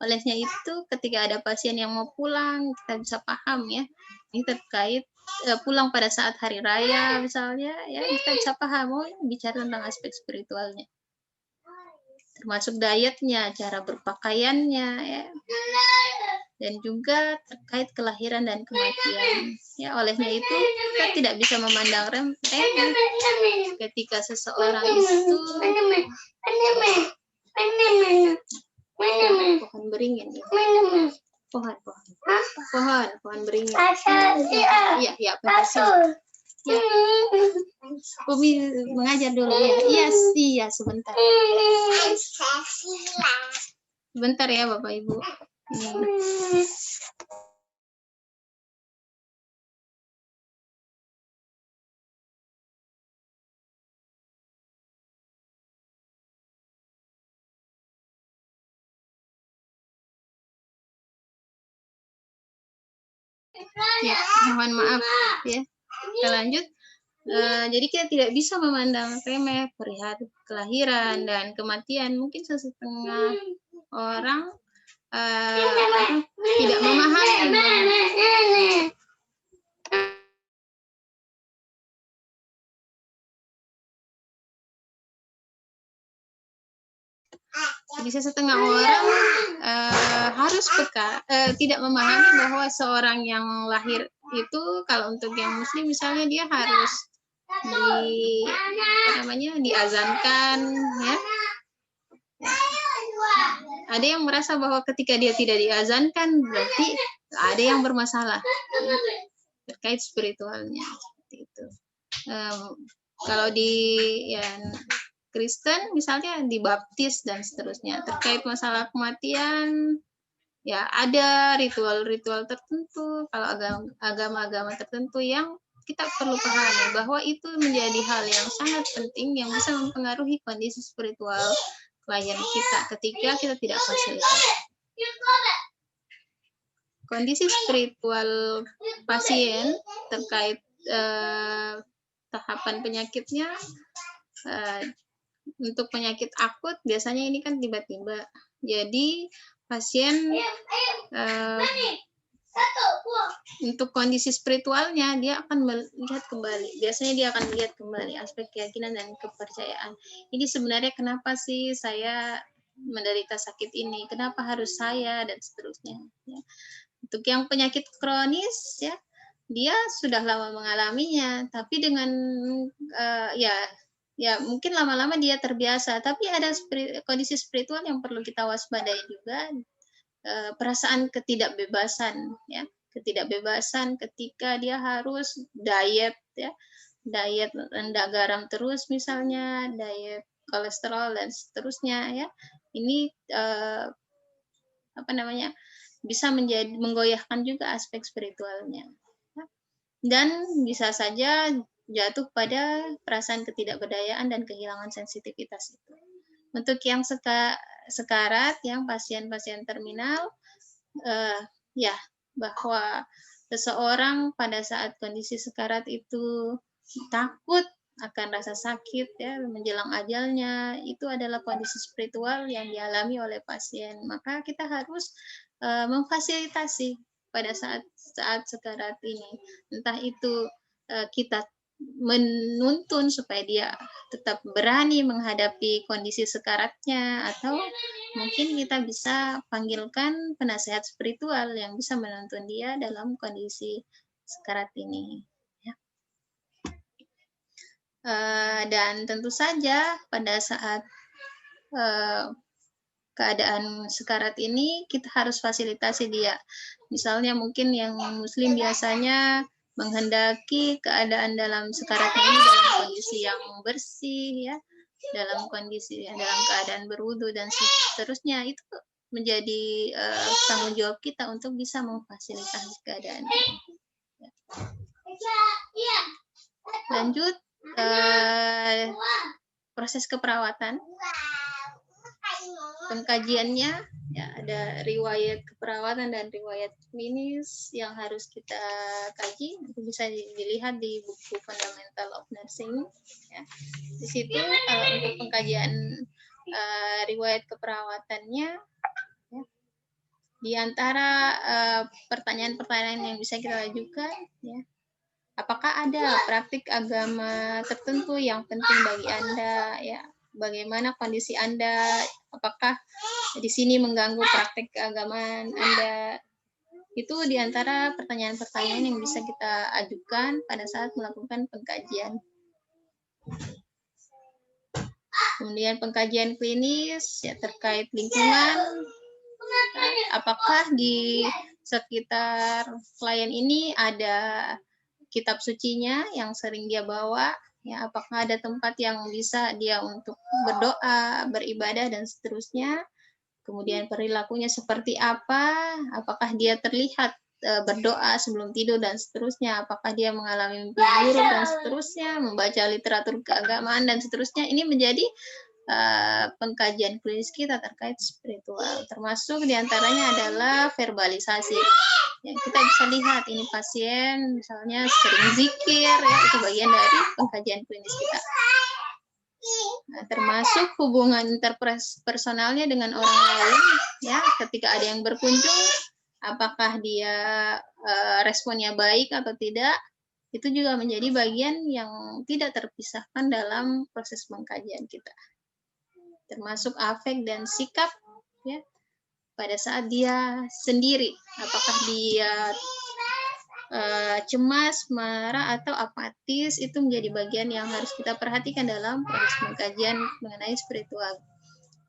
Olehnya itu ketika ada pasien yang mau pulang, kita bisa paham ya, ini terkait pulang pada saat hari raya misalnya ya, kita bisa paham oh bicara tentang aspek spiritualnya, termasuk dietnya, cara berpakaiannya ya, dan juga terkait kelahiran dan kematian ya. Olehnya itu kita tidak bisa memandang remeh ketika seseorang itu pohon beringin ya. pohon beringin iya pentas ya. Umi mengajar dulu ya. Iya sebentar ya Bapak Ibu. Ya, mohon maaf ya. Kita lanjut. Jadi kita tidak bisa memandang remeh perihal kelahiran dan kematian. Mungkin setengah orang tidak memahami. Bisa setengah orang harus peka, tidak memahami bahwa seorang yang lahir itu, kalau untuk yang muslim misalnya dia harus diazankan ya. Ada yang merasa bahwa ketika dia tidak diazankan berarti ada yang bermasalah terkait spiritualnya seperti itu. Kalau di Kristen misalnya dibaptis dan seterusnya, terkait masalah kematian ya ada ritual-ritual tertentu kalau agama-agama tertentu yang kita perlu pahami bahwa itu menjadi hal yang sangat penting yang bisa mempengaruhi kondisi spiritual klien kita ketika kita tidak fasilitasi. Kondisi spiritual pasien terkait tahapan penyakitnya, untuk penyakit akut biasanya ini kan tiba-tiba. Jadi pasien untuk kondisi spiritualnya dia akan melihat kembali. Biasanya dia akan melihat kembali aspek keyakinan dan kepercayaan. Ini sebenarnya kenapa sih saya menderita sakit ini? Kenapa harus saya dan seterusnya? Ya. Untuk yang penyakit kronis ya, dia sudah lama mengalaminya, tapi dengan ya mungkin lama-lama dia terbiasa, tapi ada kondisi spiritual yang perlu kita waspadai juga, perasaan ketidakbebasan ya, ketidakbebasan ketika dia harus diet ya, diet rendah garam terus misalnya, diet kolesterol dan seterusnya ya. Ini bisa menggoyahkan juga aspek spiritualnya ya. Dan bisa saja jatuh pada perasaan ketidakberdayaan dan kehilangan sensitivitas itu. Untuk yang sekarat, yang pasien-pasien terminal, ya bahwa seseorang pada saat kondisi sekarat itu takut akan rasa sakit ya menjelang ajalnya, itu adalah kondisi spiritual yang dialami oleh pasien. Maka kita harus memfasilitasi pada saat sekarat ini, entah itu kita menuntun supaya dia tetap berani menghadapi kondisi sekaratnya, atau mungkin kita bisa panggilkan penasehat spiritual yang bisa menuntun dia dalam kondisi sekarat ini. Ya. Dan tentu saja pada saat keadaan sekarat ini kita harus fasilitasi dia. Misalnya mungkin yang muslim biasanya menghendaki keadaan dalam sekaratnya ini dalam kondisi yang bersih, ya, dalam keadaan berwudu dan seterusnya. Itu menjadi tanggung jawab kita untuk bisa memfasilitasi keadaan ini. Ya. Lanjut proses keperawatan. Pengkajiannya, ya, ada riwayat keperawatan dan riwayat klinis yang harus kita kaji. Itu bisa dilihat di buku Fundamental of Nursing. Ya. Di situ kalau untuk pengkajian riwayat keperawatannya, ya, di antara pertanyaan-pertanyaan yang bisa kita ajukan, ya, apakah ada praktik agama tertentu yang penting bagi Anda, ya? Bagaimana kondisi Anda? Apakah di sini mengganggu praktik keagamaan Anda? Itu di antara pertanyaan-pertanyaan yang bisa kita ajukan pada saat melakukan pengkajian. Kemudian pengkajian klinis, ya, terkait lingkungan. Apakah di sekitar klien ini ada kitab sucinya yang sering dia bawa? Ya, apakah ada tempat yang bisa dia untuk berdoa, beribadah, dan seterusnya. Kemudian perilakunya seperti apa? Apakah dia terlihat berdoa sebelum tidur dan seterusnya? Apakah dia mengalami mimpi buruk dan seterusnya? Membaca literatur keagamaan dan seterusnya. Ini menjadi pengkajian klinis kita terkait spiritual. Termasuk diantaranya adalah verbalisasi. Ya, kita bisa lihat ini pasien misalnya sering zikir, ya, itu bagian dari pengkajian klinis kita. Nah, termasuk hubungan interpersonalnya dengan orang lain, ya, ketika ada yang berkunjung, apakah dia responnya baik atau tidak, itu juga menjadi bagian yang tidak terpisahkan dalam proses pengkajian kita. Termasuk afek dan sikap, ya, pada saat dia sendiri, apakah dia cemas, marah, atau apatis, itu menjadi bagian yang harus kita perhatikan dalam proses pengkajian mengenai spiritual.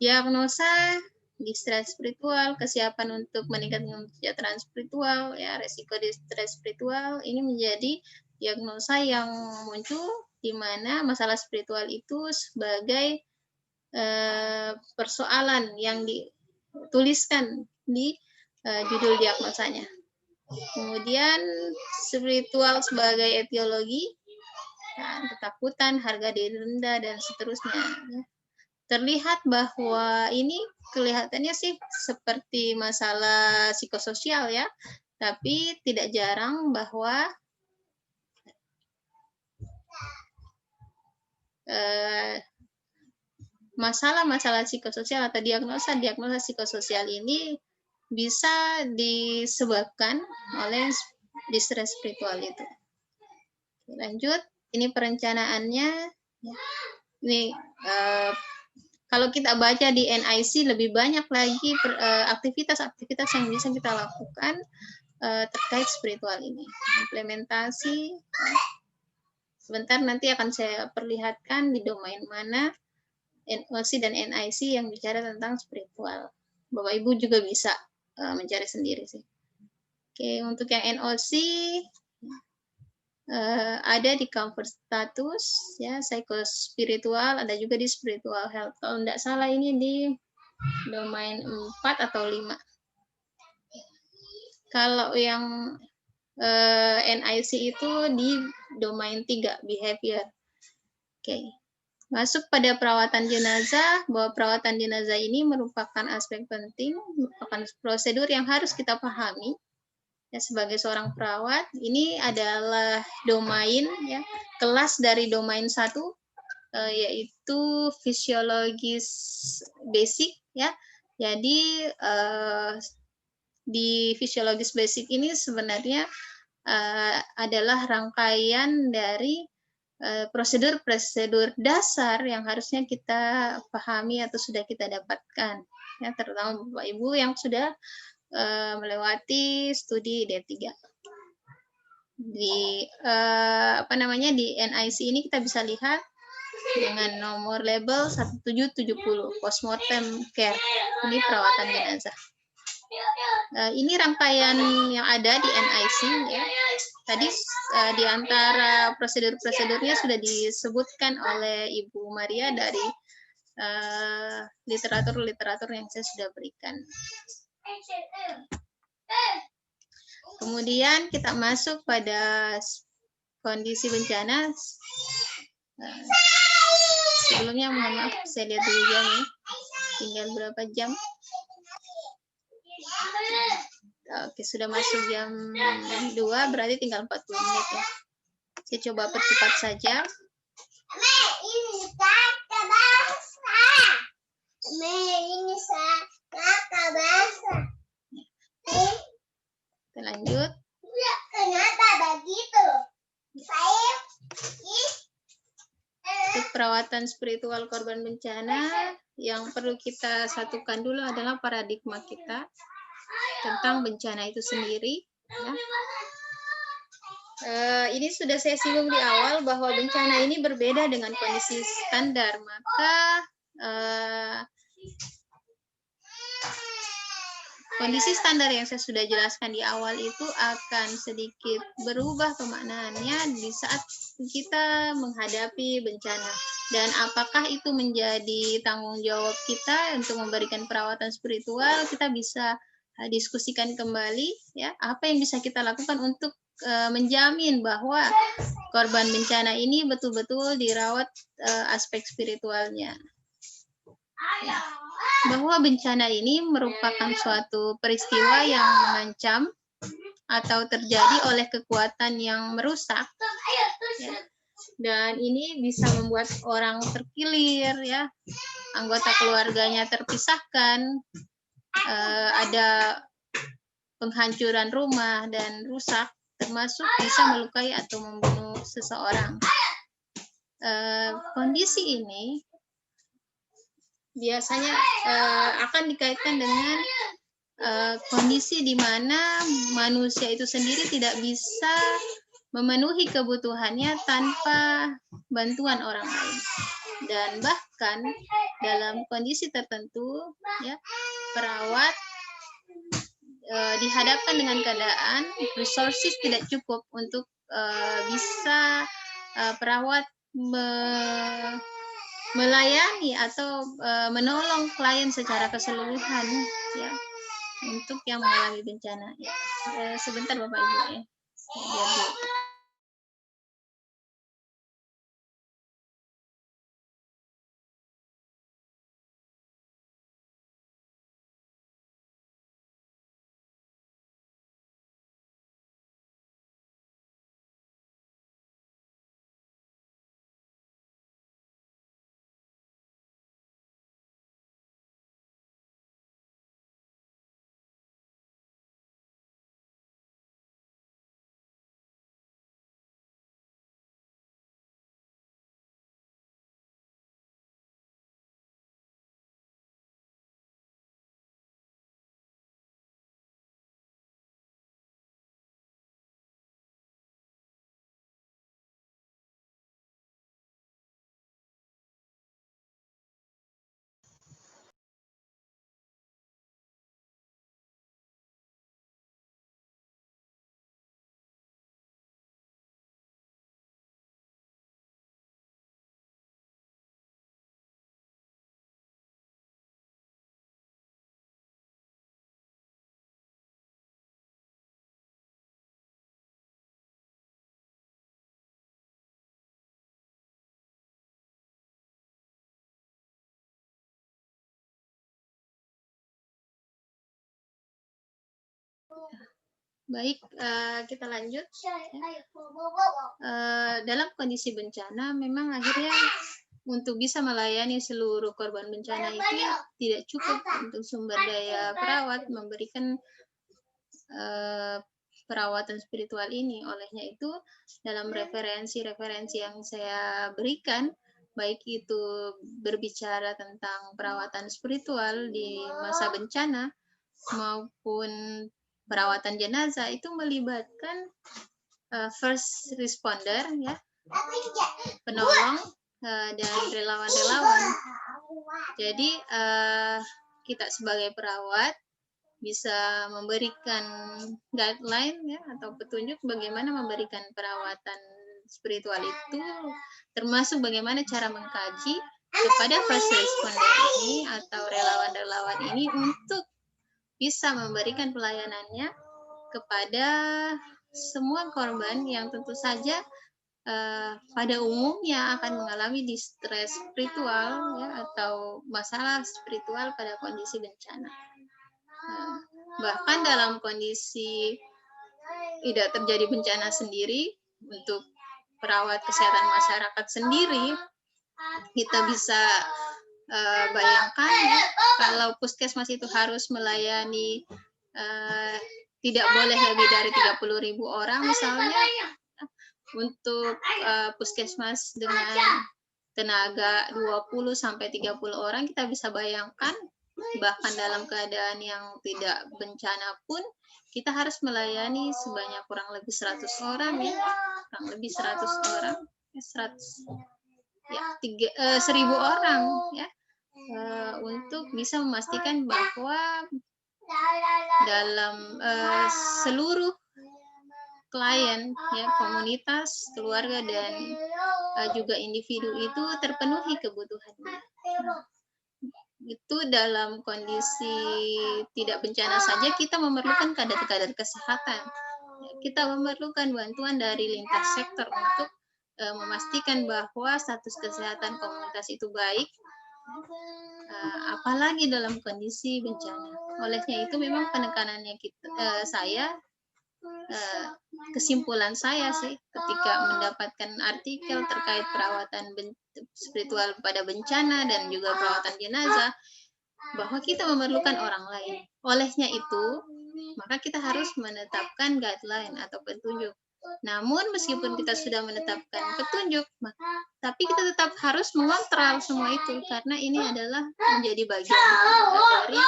Diagnosa distress spiritual, kesiapan untuk meningkatkan kesejahteraan spiritual, ya, resiko distress spiritual, ini menjadi diagnosa yang muncul di mana masalah spiritual itu sebagai persoalan yang dituliskan di judul diagnosanya. Kemudian spiritual sebagai etiologi, dan ketakutan, harga diri rendah, dan seterusnya. Terlihat bahwa ini kelihatannya sih seperti masalah psikososial, ya, tapi tidak jarang bahwa masalah-masalah psikososial atau diagnosa psikososial ini bisa disebabkan oleh distress spiritual itu. Lanjut, ini perencanaannya. Ini kalau kita baca di NIC lebih banyak lagi aktivitas-aktivitas yang bisa kita lakukan terkait spiritual ini. Implementasi. Sebentar nanti akan saya perlihatkan di domain mana NOC dan NIC yang bicara tentang spiritual. Bapak Ibu juga bisa mencari sendiri sih. Oke, untuk yang NOC ada di comfort status, ya, psikospiritual, ada juga di spiritual health. Kalau tidak salah ini di domain 4 atau 5. Kalau yang NIC itu di domain 3, behavior. Oke. Masuk pada perawatan jenazah, bahwa perawatan jenazah ini merupakan aspek penting, merupakan prosedur yang harus kita pahami. Ya, sebagai seorang perawat, ini adalah domain, ya, kelas dari domain 1, yaitu fisiologis basic, ya. Jadi di fisiologis basic ini sebenarnya adalah rangkaian dari prosedur-prosedur dasar yang harusnya kita pahami atau sudah kita dapatkan, ya, terutama Bapak Ibu yang sudah melewati studi D3. Di di NIC ini kita bisa lihat dengan nomor label 1770 postmortem care. Ini perawatan jenazah. Ini rangkaian yang ada di NIC, ya. Tadi di antara prosedur-prosedurnya sudah disebutkan oleh Ibu Maria dari literatur-literatur yang saya sudah berikan. Kemudian kita masuk pada kondisi bencana. Sebelumnya mohon maaf, saya lihat dulu jam ya. Tinggal berapa jam? Oke, sudah masuk jam 2, berarti tinggal 40 menit ya. Saya coba percepat saja. Kita lanjut. Kenapa begitu? Untuk perawatan spiritual korban bencana, yang perlu kita satukan dulu adalah paradigma kita tentang bencana itu sendiri. Ya. Ini sudah saya singgung di awal bahwa bencana ini berbeda dengan kondisi standar, maka kondisi standar yang saya sudah jelaskan di awal itu akan sedikit berubah pemaknaannya di saat kita menghadapi bencana. Dan apakah itu menjadi tanggung jawab kita untuk memberikan perawatan spiritual, kita bisa diskusikan kembali, ya, apa yang bisa kita lakukan untuk menjamin bahwa korban bencana ini betul-betul dirawat aspek spiritualnya. Ya. Bahwa bencana ini merupakan suatu peristiwa yang mengancam atau terjadi oleh kekuatan yang merusak, ya. Dan ini bisa membuat orang terkilir, ya, anggota keluarganya terpisahkan, ada penghancuran rumah dan rusak, termasuk bisa melukai atau membunuh seseorang. Kondisi ini biasanya akan dikaitkan dengan kondisi di mana manusia itu sendiri tidak bisa memenuhi kebutuhannya tanpa bantuan orang lain. Dan bahkan dalam kondisi tertentu, ya, perawat dihadapkan dengan keadaan resources tidak cukup untuk bisa perawat melayani atau menolong klien secara keseluruhan, ya, untuk yang mengalami bencana. Ya. Sebentar Bapak Ibu, ya. Lihat dulu. Baik, kita lanjut. Dalam kondisi bencana, memang akhirnya untuk bisa melayani seluruh korban bencana itu tidak cukup untuk sumber daya perawat memberikan perawatan spiritual ini. Olehnya itu dalam referensi-referensi yang saya berikan, baik itu berbicara tentang perawatan spiritual di masa bencana maupun perawatan jenazah, itu melibatkan first responder, ya, penolong dan relawan-relawan. Jadi kita sebagai perawat bisa memberikan guideline, ya, atau petunjuk bagaimana memberikan perawatan spiritual itu, termasuk bagaimana cara mengkaji kepada first responder ini atau relawan-relawan ini untuk bisa memberikan pelayanannya kepada semua korban yang tentu saja pada umumnya akan mengalami distress spiritual, ya, atau masalah spiritual pada kondisi bencana. Bahkan dalam kondisi tidak terjadi bencana sendiri, untuk perawat kesehatan masyarakat sendiri, kita bisa bayangkan, ya, kalau puskesmas itu harus melayani tidak boleh lebih dari 30.000 orang misalnya, untuk puskesmas dengan tenaga 20-30 orang, kita bisa bayangkan bahkan dalam keadaan yang tidak bencana pun kita harus melayani sebanyak kurang lebih 100 orang, ya, kurang lebih 100 orang, 1.000 orang, ya, untuk bisa memastikan bahwa dalam seluruh klien, ya, komunitas, keluarga, dan juga individu itu terpenuhi kebutuhannya. Itu dalam kondisi tidak bencana saja kita memerlukan kader-kader kesehatan. Kita memerlukan bantuan dari lintas sektor untuk memastikan bahwa status kesehatan komunitas itu baik, apalagi dalam kondisi bencana. Olehnya itu memang penekanannya kesimpulan saya sih ketika mendapatkan artikel terkait perawatan spiritual pada bencana dan juga perawatan jenazah, bahwa kita memerlukan orang lain. Olehnya itu, maka kita harus menetapkan guideline atau petunjuk. Namun meskipun kita sudah menetapkan petunjuk, tapi kita tetap harus mengontrol semua itu, karena ini adalah menjadi bagian dari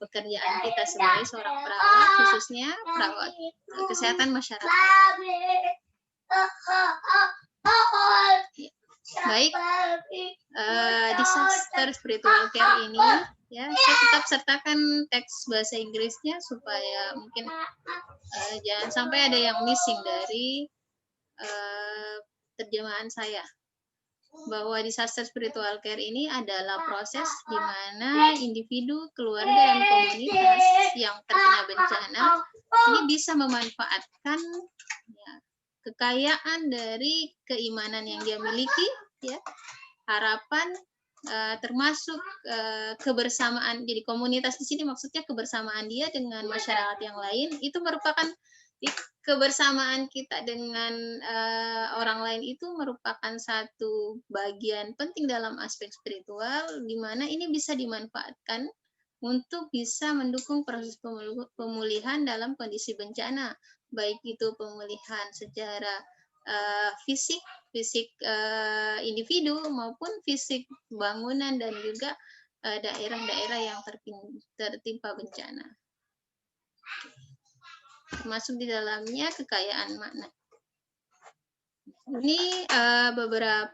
pekerjaan kita sebagai seorang perawat, khususnya perawat kesehatan masyarakat. Baik, disaster spiritual care ini, ya, saya tetap sertakan teks bahasa Inggrisnya supaya mungkin jangan sampai ada yang missing dari terjemahan saya. Bahwa disaster spiritual care ini adalah proses di mana individu, keluarga, dan komunitas yang terkena bencana ini bisa memanfaatkan, ya, kekayaan dari keimanan yang dia miliki, ya, harapan, termasuk kebersamaan. Jadi komunitas di sini maksudnya kebersamaan dia dengan masyarakat yang lain, itu merupakan kebersamaan kita dengan orang lain, itu merupakan satu bagian penting dalam aspek spiritual, di mana ini bisa dimanfaatkan untuk bisa mendukung proses pemulihan dalam kondisi bencana, baik itu pemulihan secara fisik individu maupun fisik bangunan dan juga daerah-daerah yang tertimpa bencana. Termasuk di dalamnya kekayaan makna. Ini beberapa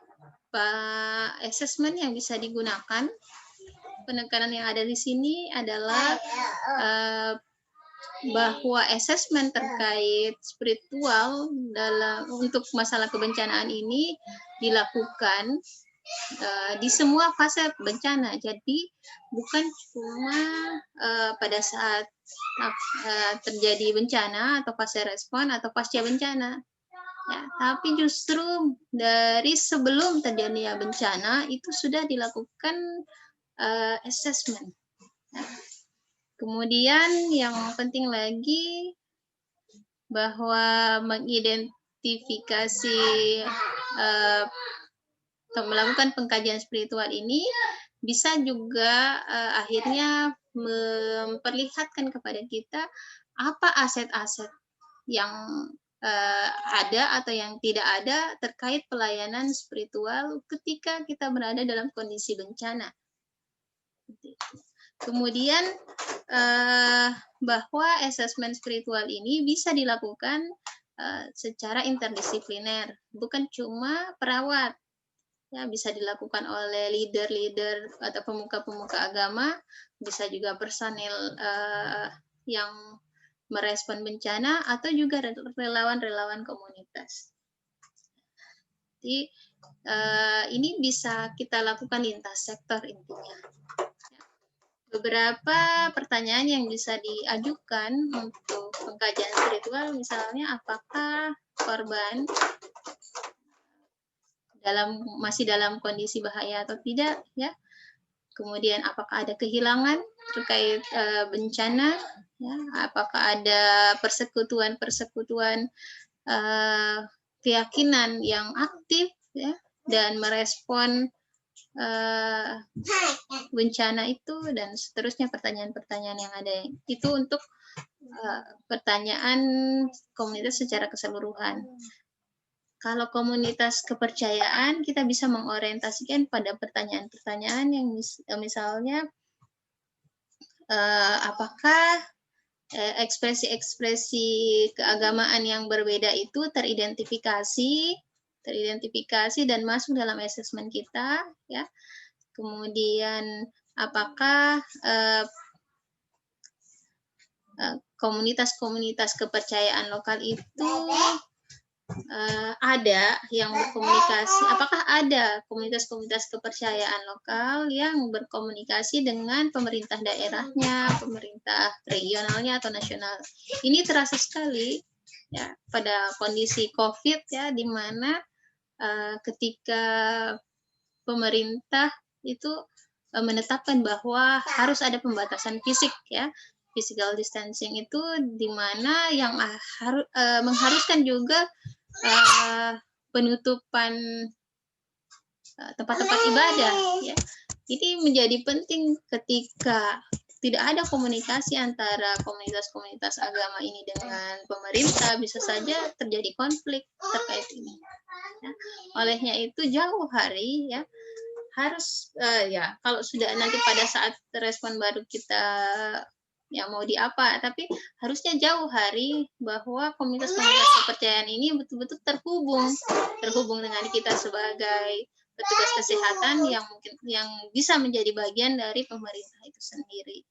assessment yang bisa digunakan. Penekanan yang ada di sini adalah bahwa assessment terkait spiritual untuk masalah kebencanaan ini dilakukan di semua fase bencana. Jadi bukan cuma pada saat terjadi bencana atau fase respon atau pasca bencana, ya, tapi justru dari sebelum terjadinya bencana itu sudah dilakukan assessment. Kemudian yang penting lagi bahwa mengidentifikasi atau melakukan pengkajian spiritual ini bisa juga akhirnya memperlihatkan kepada kita apa aset-aset yang ada atau yang tidak ada terkait pelayanan spiritual ketika kita berada dalam kondisi bencana. Kemudian bahwa asesmen spiritual ini bisa dilakukan secara interdisipliner, bukan cuma perawat. Ya, bisa dilakukan oleh leader-leader atau pemuka-pemuka agama, bisa juga personil yang merespon bencana, atau juga relawan-relawan komunitas. Jadi ini bisa kita lakukan lintas sektor intinya. Beberapa pertanyaan yang bisa diajukan untuk pengkajian spiritual, misalnya apakah korban masih dalam kondisi bahaya atau tidak, ya. Kemudian apakah ada kehilangan terkait bencana, ya. Apakah ada persekutuan-persekutuan keyakinan yang aktif, ya, dan merespon bencana itu, dan seterusnya pertanyaan-pertanyaan yang ada. Itu untuk pertanyaan komunitas secara keseluruhan. Kalau komunitas kepercayaan, kita bisa mengorientasikan pada pertanyaan-pertanyaan yang misalnya apakah ekspresi-ekspresi keagamaan yang berbeda itu teridentifikasi dan masuk dalam asesmen kita, ya. Kemudian apakah komunitas-komunitas kepercayaan lokal itu ada yang berkomunikasi, apakah ada komunitas-komunitas kepercayaan lokal yang berkomunikasi dengan pemerintah daerahnya, pemerintah regionalnya atau nasional. Ini terasa sekali, ya, pada kondisi COVID, ya, di mana ketika pemerintah itu menetapkan bahwa harus ada pembatasan fisik, ya, physical distancing itu, di mana yang mengharuskan juga penutupan tempat-tempat ibadah, ya. Ini menjadi penting ketika tidak ada komunikasi antara komunitas-komunitas agama ini dengan pemerintah, bisa saja terjadi konflik terkait ini. Ya. Olehnya itu jauh hari, ya, harus ya, kalau sudah nanti pada saat respon baru kita ya mau di apa, tapi harusnya jauh hari bahwa komunitas-komunitas kepercayaan ini betul-betul terhubung dengan kita sebagai petugas kesehatan yang bisa menjadi bagian dari pemerintah itu sendiri,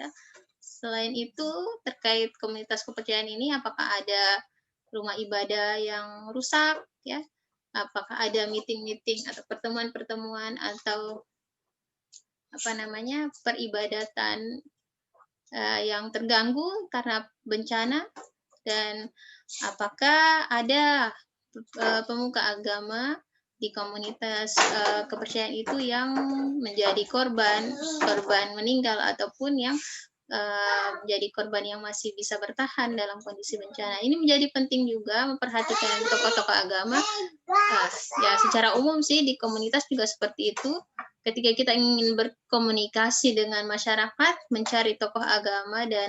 ya. Selain itu, terkait komunitas kepercayaan ini, apakah ada rumah ibadah yang rusak, ya, apakah ada meeting-meeting atau pertemuan-pertemuan atau peribadatan yang terganggu karena bencana, dan apakah ada pemuka agama di komunitas kepercayaan itu yang menjadi korban meninggal ataupun yang menjadi korban yang masih bisa bertahan dalam kondisi bencana. Ini menjadi penting juga memperhatikan tokoh-tokoh agama. Ya, secara umum sih di komunitas juga seperti itu. Ketika kita ingin berkomunikasi dengan masyarakat, mencari tokoh agama dan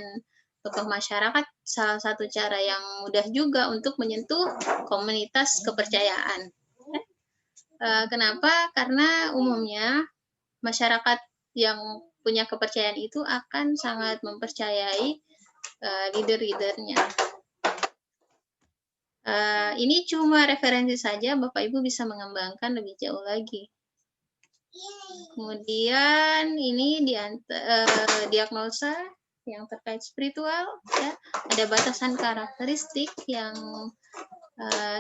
tokoh masyarakat, salah satu cara yang mudah juga untuk menyentuh komunitas kepercayaan. Kenapa? Karena umumnya masyarakat yang punya kepercayaan itu akan sangat mempercayai leader-leadernya. Ini cuma referensi saja, Bapak Ibu bisa mengembangkan lebih jauh lagi. Kemudian ini diagnosa yang terkait spiritual, ya. Ada batasan karakteristik yang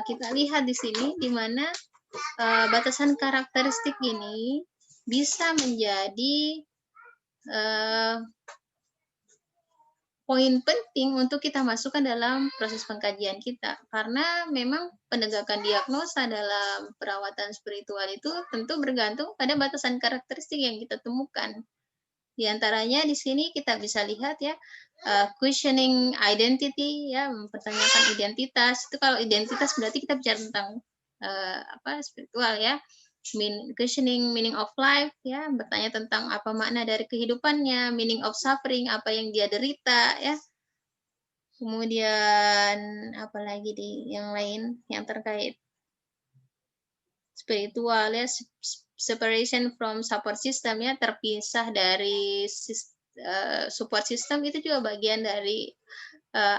kita lihat di sini, di mana batasan karakteristik ini bisa menjadi poin penting untuk kita masukkan dalam proses pengkajian kita, karena memang penegakan diagnosa dalam perawatan spiritual itu tentu bergantung pada batasan karakteristik yang kita temukan. Di antaranya di sini kita bisa lihat, ya, questioning identity, ya, mempertanyakan identitas. Itu kalau identitas berarti kita bicara tentang spiritual, ya. Questioning meaning of life, ya, bertanya tentang apa makna dari kehidupannya, meaning of suffering, apa yang dia derita, ya. Kemudian apalagi di yang lain yang terkait spiritual ya, separation from support system ya, terpisah dari support system itu juga bagian dari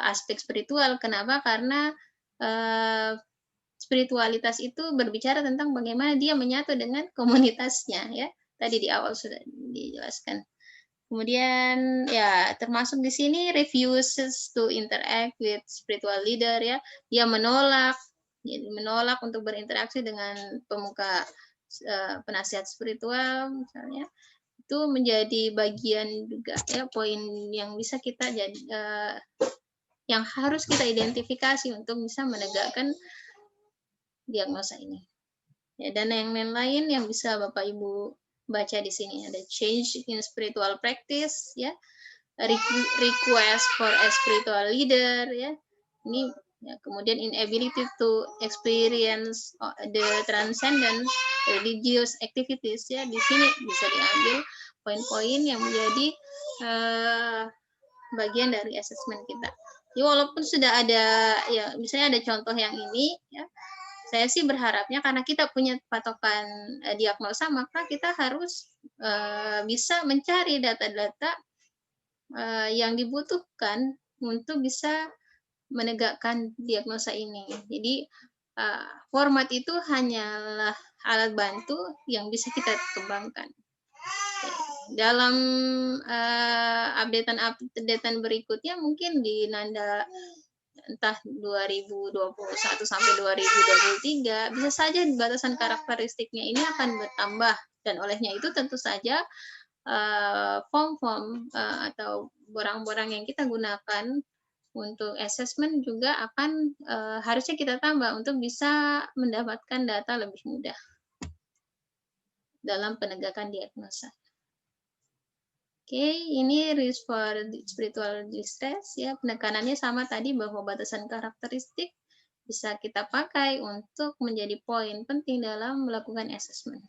aspek spiritual. Kenapa? Karena spiritualitas itu berbicara tentang bagaimana dia menyatu dengan komunitasnya ya. Tadi di awal sudah dijelaskan. Kemudian ya termasuk di sini refuses to interact with spiritual leader ya. Dia menolak, jadi menolak untuk berinteraksi dengan pemuka penasihat spiritual misalnya. Itu menjadi bagian juga ya, poin yang bisa kita jadi yang harus kita identifikasi untuk bisa menegakkan diagnosa ini. Ya, dan yang lain-lain yang bisa Bapak Ibu baca di sini ada change in spiritual practice ya, request for a spiritual leader ya. Ini ya, kemudian inability to experience the transcendent religious activities ya. Di sini bisa diambil poin-poin yang menjadi bagian dari asesmen kita. Jadi walaupun sudah ada ya misalnya ada contoh yang ini ya, saya sih berharapnya karena kita punya patokan diagnosa, maka kita harus bisa mencari data-data yang dibutuhkan untuk bisa menegakkan diagnosa ini. Jadi format itu hanyalah alat bantu yang bisa kita kembangkan. Dalam updatean berikutnya mungkin di Nanda entah 2021 sampai 2023 bisa saja batasan karakteristiknya ini akan bertambah, dan olehnya itu tentu saja form-form atau borang-borang yang kita gunakan untuk assessment juga akan harusnya kita tambah untuk bisa mendapatkan data lebih mudah dalam penegakan diagnosa. Oke, ini risk for spiritual distress ya, penekanannya sama tadi bahwa batasan karakteristik bisa kita pakai untuk menjadi poin penting dalam melakukan assessment.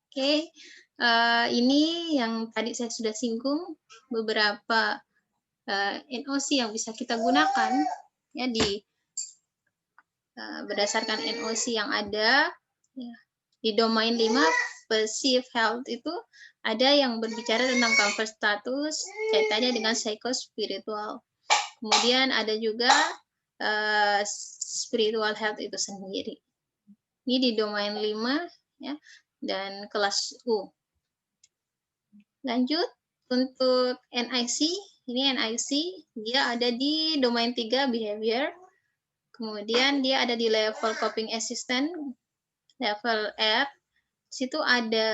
Oke, ini yang tadi saya sudah singgung beberapa NOC yang bisa kita gunakan ya berdasarkan NOC yang ada ya. Di domain 5 perceived health itu ada yang berbicara tentang comfort status kaitannya dengan psychospiritual. Kemudian ada juga spiritual health itu sendiri. Ini di domain 5 ya, dan kelas U. Lanjut untuk NIC, ini NIC dia ada di domain 3 behavior. Kemudian dia ada di level coping assistant, level R. Situ ada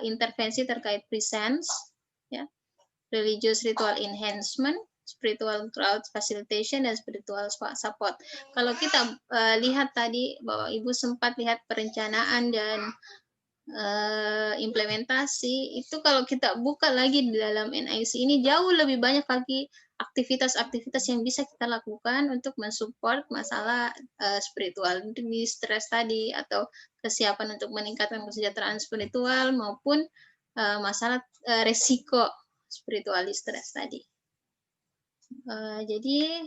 intervensi terkait presence, ya, religious ritual enhancement, spiritual crowd facilitation, dan spiritual support. Kalau kita lihat tadi bahwa Ibu sempat lihat perencanaan dan implementasi, itu kalau kita buka lagi di dalam NIC ini jauh lebih banyak lagi aktivitas-aktivitas yang bisa kita lakukan untuk mensupport masalah spiritual, di stres tadi, atau kesiapan untuk meningkatkan kesejahteraan spiritual, maupun masalah resiko spiritual stres tadi. Jadi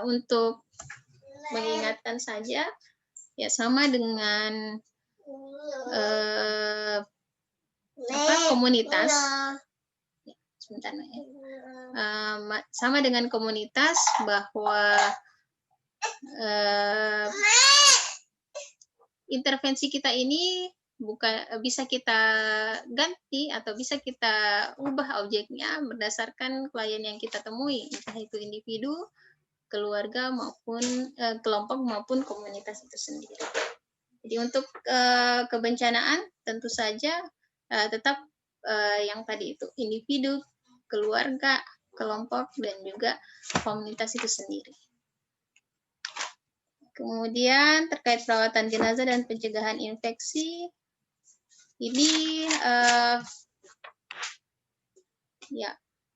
untuk mengingatkan saja, ya sama dengan komunitas. Sebentar, ya. Sama dengan komunitas bahwa intervensi kita ini bisa kita ganti atau bisa kita ubah objeknya berdasarkan klien yang kita temui, entah itu individu, keluarga, maupun kelompok maupun komunitas itu sendiri. Jadi untuk kebencanaan tentu saja tetap yang tadi itu individu, keluarga, kelompok, dan juga komunitas itu sendiri. Kemudian terkait perawatan jenazah dan pencegahan infeksi, ini ya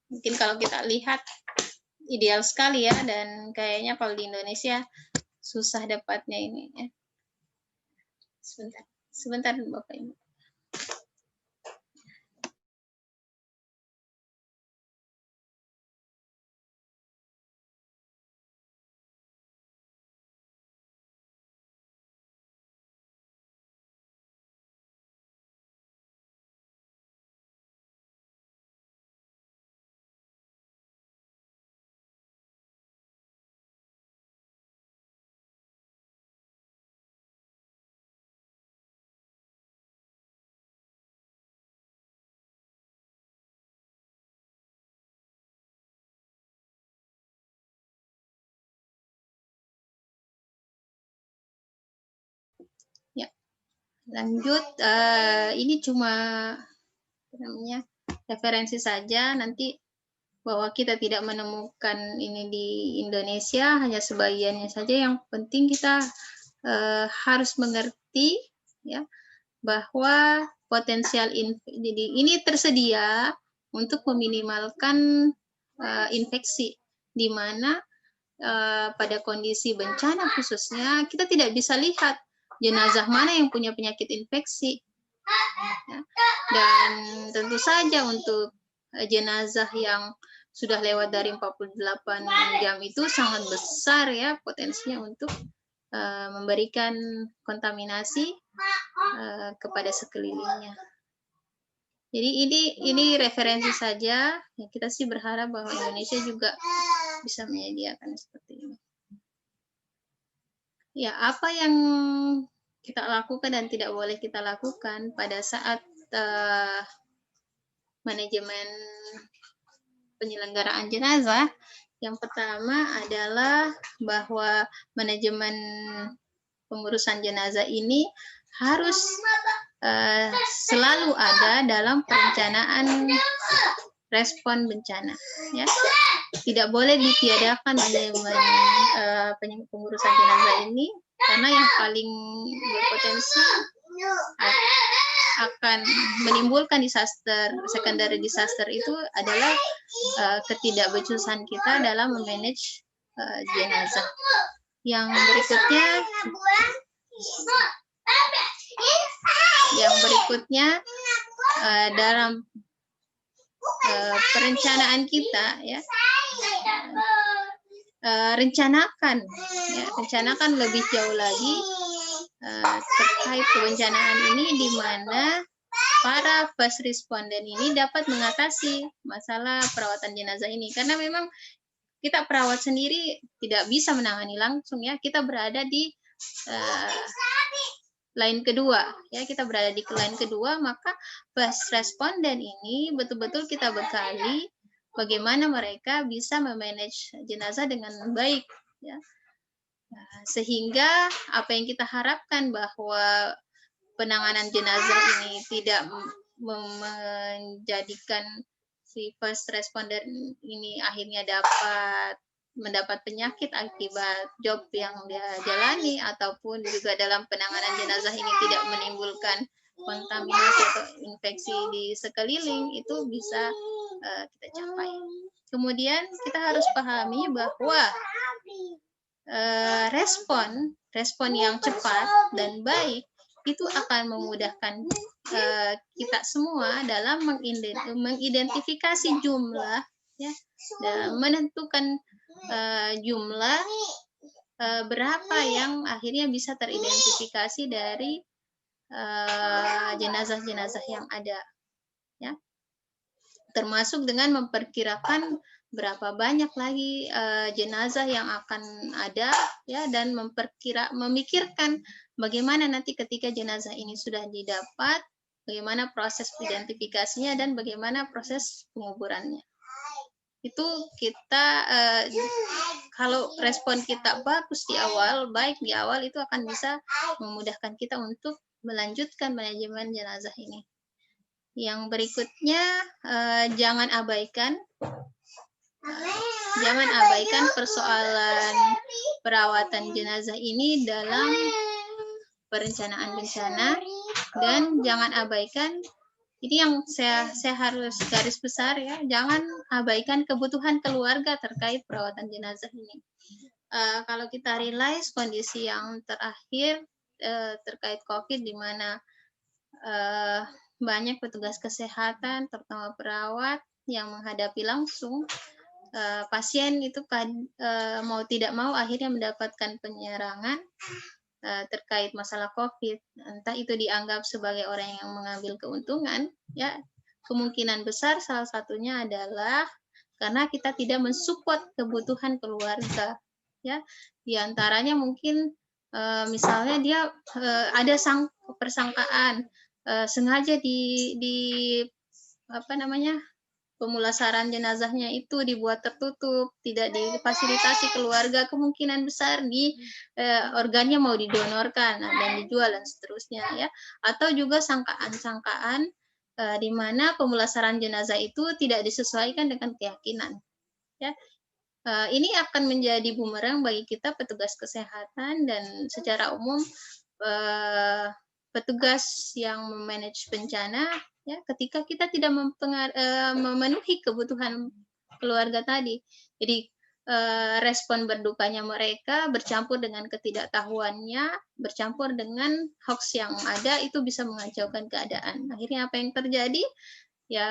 mungkin kalau kita lihat ideal sekali ya, dan kayaknya kalau di Indonesia susah dapatnya ini ya. Sebentar Bapak Ibu. Lanjut, ini cuma apa namanya referensi saja, nanti bahwa kita tidak menemukan ini di Indonesia, hanya sebagiannya saja. Yang penting kita harus mengerti ya bahwa potensial ini tersedia untuk meminimalkan infeksi, di mana pada kondisi bencana khususnya kita tidak bisa lihat jenazah mana yang punya penyakit infeksi. Ya. Dan tentu saja untuk jenazah yang sudah lewat dari 48 jam itu sangat besar ya potensinya untuk memberikan kontaminasi kepada sekelilingnya. Jadi ini referensi saja. Ya, kita sih berharap bahwa Indonesia juga bisa menyediakan seperti ini. Ya, apa yang kita lakukan dan tidak boleh kita lakukan pada saat manajemen penyelenggaraan jenazah? Yang pertama adalah bahwa manajemen pengurusan jenazah ini harus selalu ada dalam perencanaan respon bencana. Ya. Tidak boleh ditiadakan manajemen pengurusan jenazah ini, karena yang paling berpotensi akan menimbulkan secondary disaster itu adalah ketidakbecusan kita dalam memanage jenazah. Yang berikutnya dalam perencanaan kita ya, rencanakan lebih jauh lagi terkait kebencanaan ini, di mana para first responder ini dapat mengatasi masalah perawatan jenazah ini, karena memang kita perawat sendiri tidak bisa menangani langsung ya, kita berada di line kedua ya, maka first responder ini betul-betul kita bekali bagaimana mereka bisa memanage jenazah dengan baik ya. Sehingga apa yang kita harapkan bahwa penanganan jenazah ini tidak menjadikan si first responder ini akhirnya mendapat penyakit akibat job yang dia jalani, ataupun juga dalam penanganan jenazah ini tidak menimbulkan kontaminasi atau infeksi di sekeliling, itu bisa kita capai. Kemudian kita harus pahami bahwa respon yang cepat dan baik itu akan memudahkan kita semua dalam mengidentifikasi jumlah ya, dan menentukan jumlah berapa yang akhirnya bisa teridentifikasi dari jenazah-jenazah yang ada ya, termasuk dengan memperkirakan berapa banyak lagi jenazah yang akan ada ya, dan memikirkan bagaimana nanti ketika jenazah ini sudah didapat, bagaimana proses identifikasinya dan bagaimana proses penguburannya. Itu kita kalau respon kita bagus di awal, baik di awal, itu akan bisa memudahkan kita untuk melanjutkan manajemen jenazah ini. Yang berikutnya, jangan abaikan persoalan perawatan jenazah ini dalam perencanaan bencana, dan jangan abaikan, ini yang saya harus garis besar ya, jangan abaikan kebutuhan keluarga terkait perawatan jenazah ini. Kalau kita realize kondisi yang terakhir terkait COVID, di mana banyak petugas kesehatan terutama perawat yang menghadapi langsung pasien itu mau tidak mau akhirnya mendapatkan penyerangan terkait masalah COVID, entah itu dianggap sebagai orang yang mengambil keuntungan ya, kemungkinan besar salah satunya adalah karena kita tidak mensupport kebutuhan keluarga ya, diantaranya mungkin misalnya dia ada persangkaan sengaja di apa namanya pemulasaran jenazahnya itu dibuat tertutup, tidak difasilitasi keluarga, kemungkinan besar organnya mau didonorkan dan dijual dan seterusnya ya. Atau juga sangkaan-sangkaan di mana pemulasaran jenazah itu tidak disesuaikan dengan keyakinan ya. Ini akan menjadi bumerang bagi kita petugas kesehatan dan secara umum petugas yang memanage bencana ya, ketika kita tidak memenuhi kebutuhan keluarga tadi. Jadi respon berdukanya mereka bercampur dengan ketidaktahuannya, bercampur dengan hoax yang ada, itu bisa mengacaukan keadaan. Akhirnya apa yang terjadi? Ya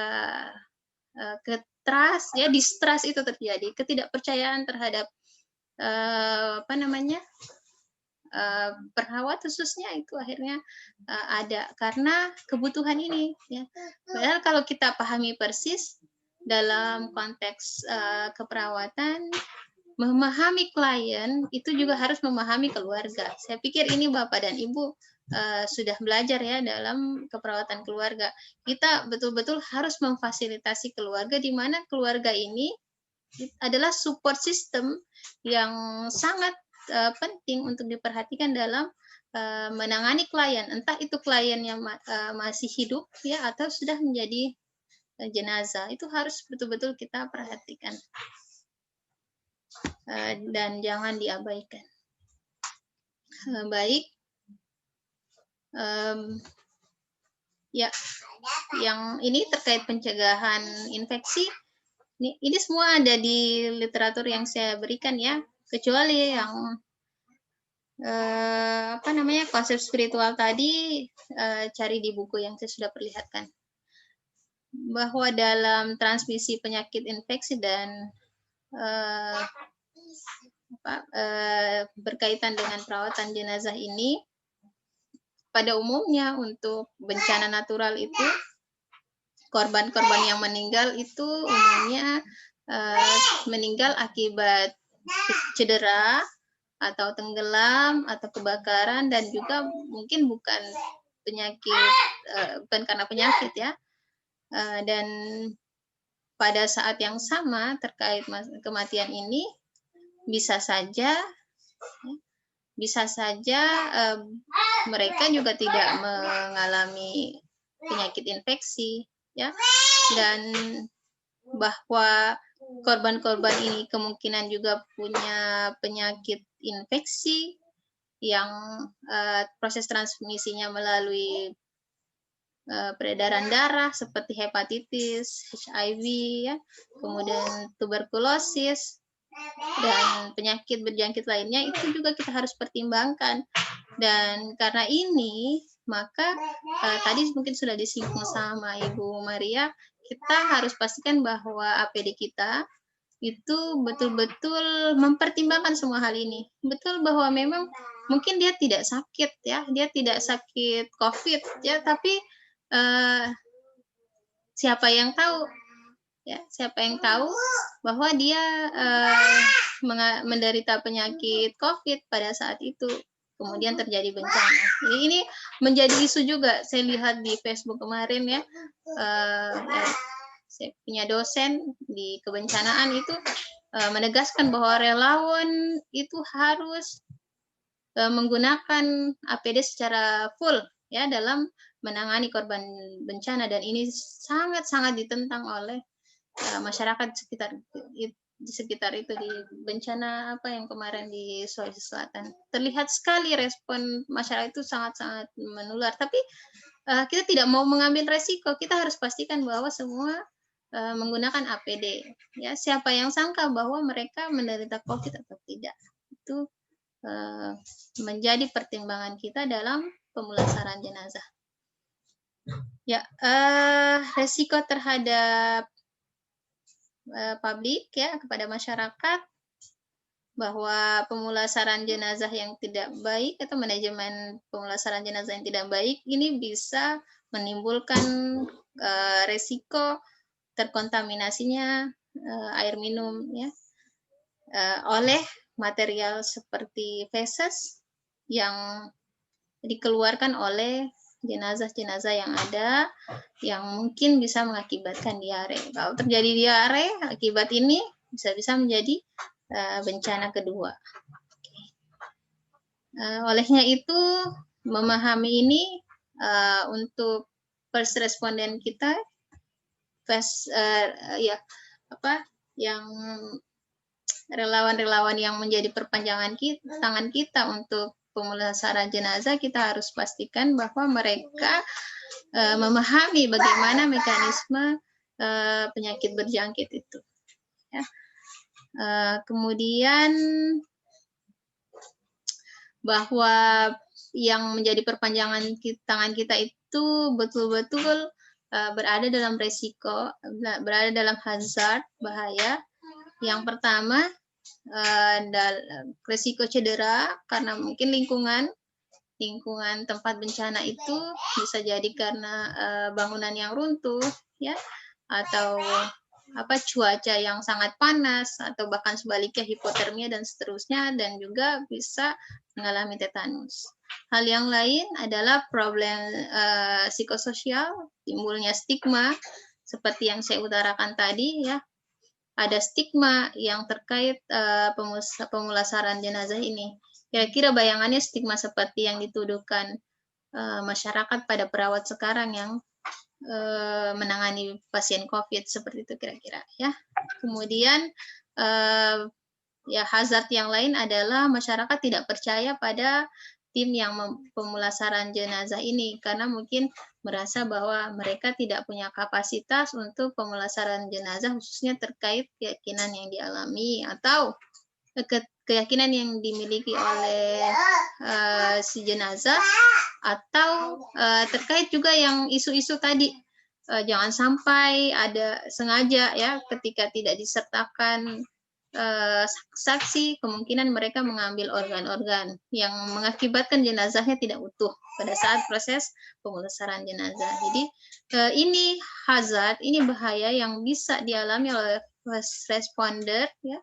distrust itu terjadi, ketidakpercayaan terhadap perawat khususnya itu akhirnya ada karena kebutuhan ini ya. Padahal kalau kita pahami persis dalam konteks keperawatan, memahami klien itu juga harus memahami keluarga. Saya pikir ini Bapak dan Ibu sudah belajar ya dalam keperawatan keluarga. Kita betul-betul harus memfasilitasi keluarga, di mana keluarga ini adalah support system yang sangat penting untuk diperhatikan dalam menangani klien, entah itu klien yang masih hidup ya atau sudah menjadi jenazah. Itu harus betul-betul kita perhatikan dan jangan diabaikan. Baik, ya, yang ini terkait pencegahan infeksi. Ini semua ada di literatur yang saya berikan ya, kecuali yang konsep spiritual tadi, cari di buku yang saya sudah perlihatkan. Bahwa dalam transmisi penyakit infeksi dan berkaitan dengan perawatan jenazah ini, pada umumnya untuk bencana natural itu, korban-korban yang meninggal itu umumnya meninggal akibat cedera, atau tenggelam, atau kebakaran, dan juga mungkin bukan karena penyakit ya. Dan pada saat yang sama terkait kematian ini bisa saja mereka juga tidak mengalami penyakit infeksi ya, dan bahwa korban-korban ini kemungkinan juga punya penyakit infeksi yang proses transmisinya melalui peredaran darah seperti hepatitis, HIV, ya, kemudian tuberkulosis, dan penyakit berjangkit lainnya, itu juga kita harus pertimbangkan. Dan karena ini, maka tadi mungkin sudah disinggung sama Ibu Maria, kita harus pastikan bahwa APD kita itu betul-betul mempertimbangkan semua hal ini. Betul bahwa memang mungkin dia tidak sakit ya, dia tidak sakit COVID ya, tapi siapa yang tahu ya, siapa yang tahu bahwa dia menderita penyakit COVID pada saat itu, kemudian terjadi bencana. Jadi ini menjadi isu juga. Saya lihat di Facebook kemarin ya, saya punya dosen di kebencanaan itu menegaskan bahwa relawan itu harus menggunakan APD secara full ya dalam menangani korban bencana, dan ini sangat-sangat ditentang oleh masyarakat di sekitar itu, di bencana apa yang kemarin di Sulawesi Selatan. Terlihat sekali respon masyarakat itu sangat-sangat menular, tapi kita tidak mau mengambil resiko. Kita harus pastikan bahwa semua menggunakan APD. Ya, siapa yang sangka bahwa mereka menderita COVID atau tidak? Itu menjadi pertimbangan kita dalam pemulasaran jenazah. Ya, resiko terhadap publik ya, kepada masyarakat, bahwa pemulasaran jenazah yang tidak baik atau manajemen pemulasaran jenazah yang tidak baik ini bisa menimbulkan resiko terkontaminasinya air minum ya oleh material seperti feses yang dikeluarkan oleh jenazah-jenazah yang ada yang mungkin bisa mengakibatkan diare. Kalau terjadi diare akibat ini bisa-bisa menjadi bencana kedua. Olehnya itu memahami ini untuk first responden kita, yang relawan-relawan yang menjadi perpanjangan tangan kita untuk pemulasaran jenazah, kita harus pastikan bahwa mereka memahami bagaimana mekanisme penyakit berjangkit itu. Ya. Kemudian bahwa yang menjadi perpanjangan tangan kita itu betul-betul berada dalam resiko, berada dalam hazard, bahaya. Yang pertama, resiko cedera karena mungkin lingkungan tempat bencana itu bisa jadi karena bangunan yang runtuh, ya, atau cuaca yang sangat panas, atau bahkan sebaliknya hipotermia dan seterusnya, dan juga bisa mengalami tetanus. Hal yang lain adalah problem psikososial, timbulnya stigma seperti yang saya utarakan tadi, ya. Ada stigma yang terkait pemulasaran jenazah ini. Kira-kira bayangannya stigma seperti yang dituduhkan masyarakat pada perawat sekarang yang menangani pasien COVID, seperti itu kira-kira, ya. Kemudian ya hazard yang lain adalah masyarakat tidak percaya pada tim yang pemulasaran jenazah ini karena mungkin merasa bahwa mereka tidak punya kapasitas untuk pemulasaran jenazah, khususnya terkait keyakinan yang dialami atau keyakinan yang dimiliki oleh si jenazah, atau terkait juga yang isu-isu tadi, jangan sampai ada sengaja, ya, ketika tidak disertakan saksi, kemungkinan mereka mengambil organ-organ yang mengakibatkan jenazahnya tidak utuh pada saat proses pemulasaran jenazah. Jadi ini hazard, ini bahaya yang bisa dialami oleh first responder, ya,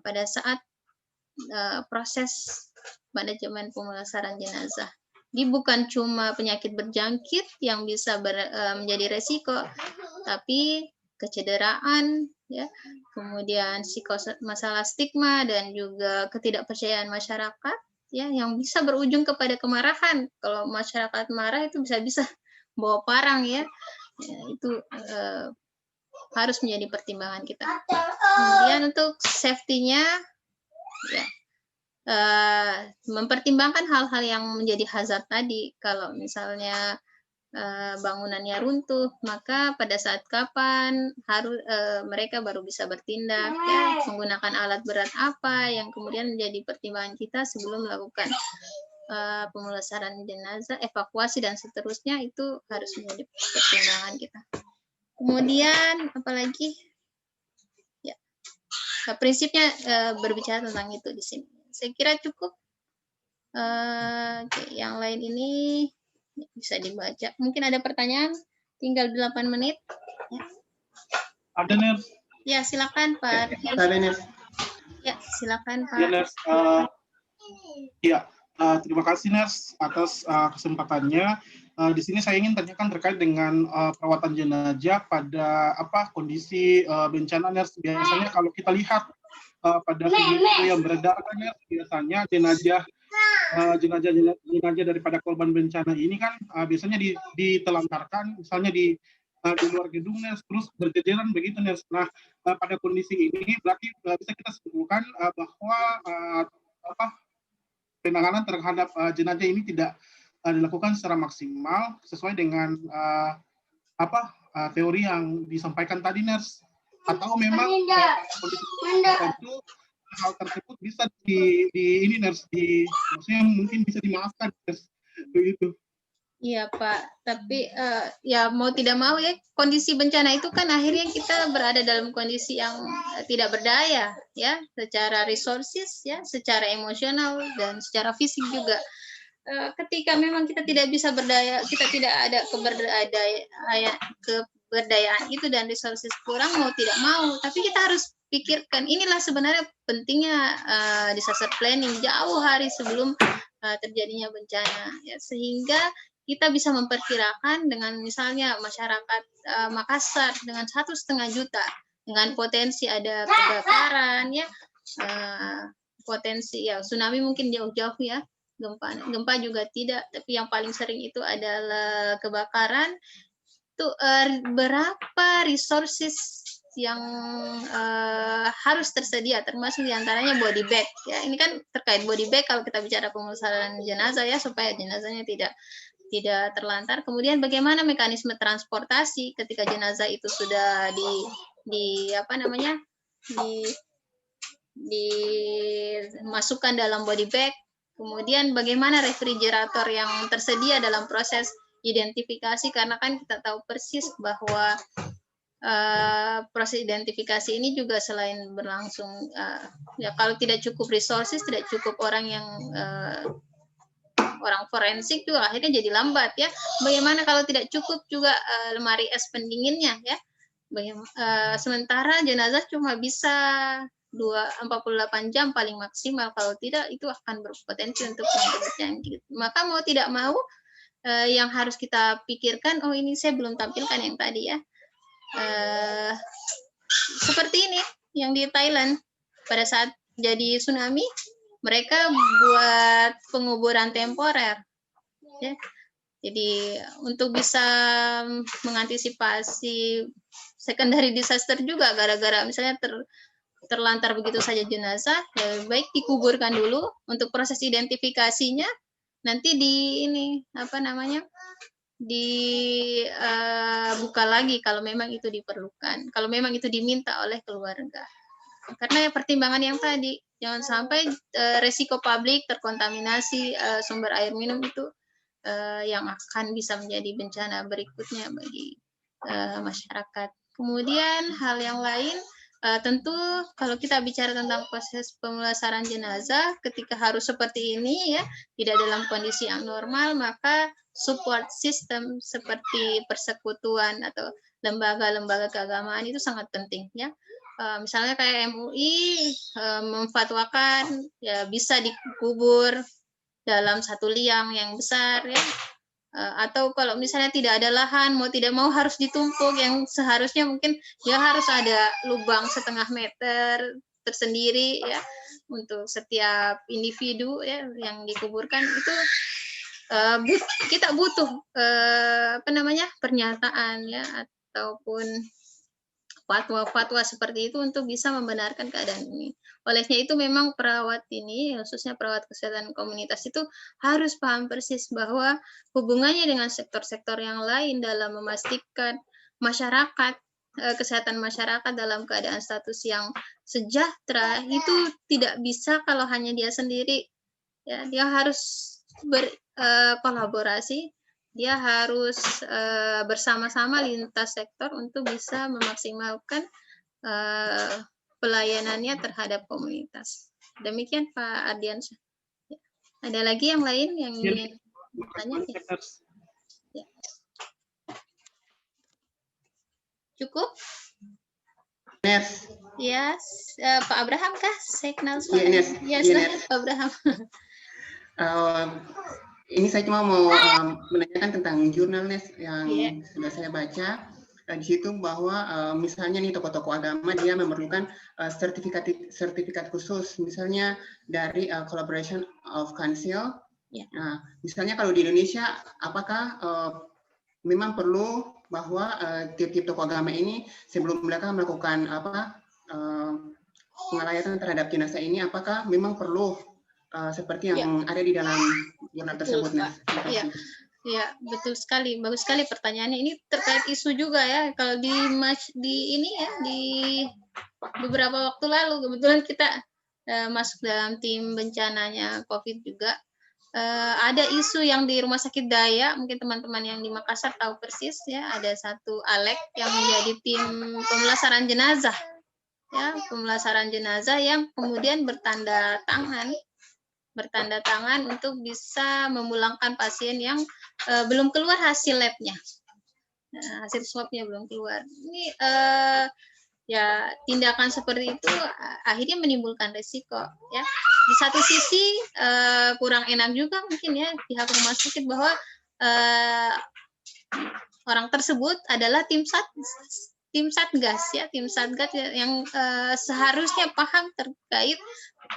pada saat proses manajemen pemulasaran jenazah. Jadi bukan cuma penyakit berjangkit yang bisa menjadi resiko, tapi kecederaan, ya, kemudian masalah stigma dan juga ketidakpercayaan masyarakat, ya, yang bisa berujung kepada kemarahan. Kalau masyarakat marah itu bisa bawa parang, ya, itu harus menjadi pertimbangan kita. Kemudian untuk safety-nya, ya, mempertimbangkan hal-hal yang menjadi hazard tadi. Kalau misalnya bangunannya runtuh, maka pada saat kapan mereka baru bisa bertindak, ya, menggunakan alat berat apa yang kemudian menjadi pertimbangan kita sebelum melakukan pemulasaran jenazah, evakuasi dan seterusnya, itu harus menjadi pertimbangan kita. Kemudian apalagi, ya, prinsipnya berbicara tentang itu di sini. Saya kira cukup. Yang lain ini bisa dibaca. Mungkin ada pertanyaan, tinggal 8 menit. Ya. Ada, Ners. Ya, silakan Pak. Ada, Ners. Ya, silakan Pak. Ya, Ners. Terima kasih, Ners, atas kesempatannya. Di sini saya ingin tanyakan terkait dengan perawatan jenazah pada kondisi bencana, Ners. Biasanya kalau kita lihat pada video yang beredar, Ners, biasanya jenazah daripada korban bencana ini kan biasanya ditelantarkan, misalnya di luar gedung, Ners, terus berjejeran begitu, Ners. Nah, pada kondisi ini berarti bisa kita simpulkan bahwa penanganan terhadap jenazah ini tidak dilakukan secara maksimal sesuai dengan teori yang disampaikan tadi, Ners. Atau memang kondisi tertentu hal tersebut bisa maksudnya mungkin bisa dimaafkan, begitu. Iya Pak, tapi ya mau tidak mau, ya, kondisi bencana itu kan akhirnya kita berada dalam kondisi yang tidak berdaya, ya, secara resources, ya, secara emosional dan secara fisik juga. Ketika memang kita tidak bisa berdaya, kita tidak ada keberdayaan itu dan resources kurang, mau tidak mau, tapi kita harus pikirkan, inilah sebenarnya pentingnya disaster planning jauh hari sebelum terjadinya bencana, ya, sehingga kita bisa memperkirakan dengan misalnya masyarakat Makassar dengan 1,5 juta, dengan potensi ada kebakaran ya, potensi ya tsunami mungkin jauh-jauh ya, gempa juga tidak, tapi yang paling sering itu adalah kebakaran. Itu berapa resources yang harus tersedia, termasuk diantaranya body bag ya. Ini kan terkait body bag kalau kita bicara pemulasaran jenazah ya, supaya jenazahnya tidak terlantar. Kemudian bagaimana mekanisme transportasi ketika jenazah itu sudah dimasukkan dalam body bag. Kemudian bagaimana refrigerator yang tersedia dalam proses identifikasi, karena kan kita tahu persis bahwa proses identifikasi ini juga selain berlangsung ya kalau tidak cukup resources, tidak cukup orang yang orang forensik juga akhirnya jadi lambat ya. Bagaimana kalau tidak cukup juga lemari es pendinginnya ya. Sementara jenazah cuma bisa 48 jam paling maksimal, kalau tidak itu akan berpotensi untuk terjangkit. Maka mau tidak mau yang harus kita pikirkan, oh ini saya belum tampilkan yang tadi ya. Seperti ini yang di Thailand pada saat jadi tsunami, mereka buat penguburan temporer ya. Jadi untuk bisa mengantisipasi secondary disaster juga, gara-gara misalnya terlantar begitu saja jenazah, ya baik dikuburkan dulu untuk proses identifikasinya, nanti dibuka lagi kalau memang itu diperlukan, kalau memang itu diminta oleh keluarga. Karena pertimbangan yang tadi, jangan sampai resiko publik terkontaminasi sumber air minum itu yang akan bisa menjadi bencana berikutnya bagi masyarakat. Kemudian hal yang lain, tentu kalau kita bicara tentang proses pemulasaran jenazah, ketika harus seperti ini ya, tidak dalam kondisi yang normal, maka support system seperti persekutuan atau lembaga-lembaga keagamaan itu sangat penting ya. Misalnya kayak MUI memfatwakan ya bisa dikubur dalam satu liang yang besar ya, atau kalau misalnya tidak ada lahan, mau tidak mau harus ditumpuk, yang seharusnya mungkin ya harus ada lubang 0,5 meter tersendiri ya untuk setiap individu ya yang dikuburkan. Itu kita butuh pernyataan ya ataupun fatwa-fatwa seperti itu untuk bisa membenarkan keadaan ini. Olehnya itu memang perawat ini, khususnya perawat kesehatan komunitas itu harus paham persis bahwa hubungannya dengan sektor-sektor yang lain dalam memastikan masyarakat, kesehatan masyarakat dalam keadaan status yang sejahtera itu tidak bisa kalau hanya dia sendiri. Ya, dia harus berkolaborasi. Dia harus bersama-sama lintas sektor untuk bisa memaksimalkan pelayanannya terhadap komunitas. Demikian Pak Ardiansyah. Ya. Ada lagi yang lain yang ingin bertanya? Ya. Cukup? Yes. Yes. Pak Abraham kah? Saya kenal suaranya. Yes, Pak Abraham. Ini saya cuma mau menanyakan tentang jurnalnya yang sudah saya baca. Di situ bahwa misalnya nih tokoh-tokoh agama dia memerlukan sertifikat khusus, misalnya dari Collaboration of Council. Nah, misalnya kalau di Indonesia, apakah memang perlu bahwa tiap-tiap tokoh agama ini sebelum mereka melakukan pengelayatan terhadap jenazah ini, apakah memang perlu seperti yang ada di dalam jurnal tersebut? Ya, betul sekali, bagus sekali pertanyaannya. Ini terkait isu juga ya. Kalau di beberapa waktu lalu kebetulan kita masuk dalam tim bencananya COVID juga. Ada isu yang di Rumah Sakit Daya, mungkin teman-teman yang di Makassar tahu persis ya. Ada satu ALEK yang menjadi tim pemulasaran jenazah, ya, pemulasaran jenazah yang kemudian bertanda tangan untuk bisa memulangkan pasien yang belum keluar hasil labnya, hasil swabnya belum keluar. Ini ya tindakan seperti itu akhirnya menimbulkan resiko. Ya, di satu sisi kurang enak juga mungkin ya pihak rumah sakit bahwa orang tersebut adalah tim satgas ya, tim satgas yang seharusnya paham terkait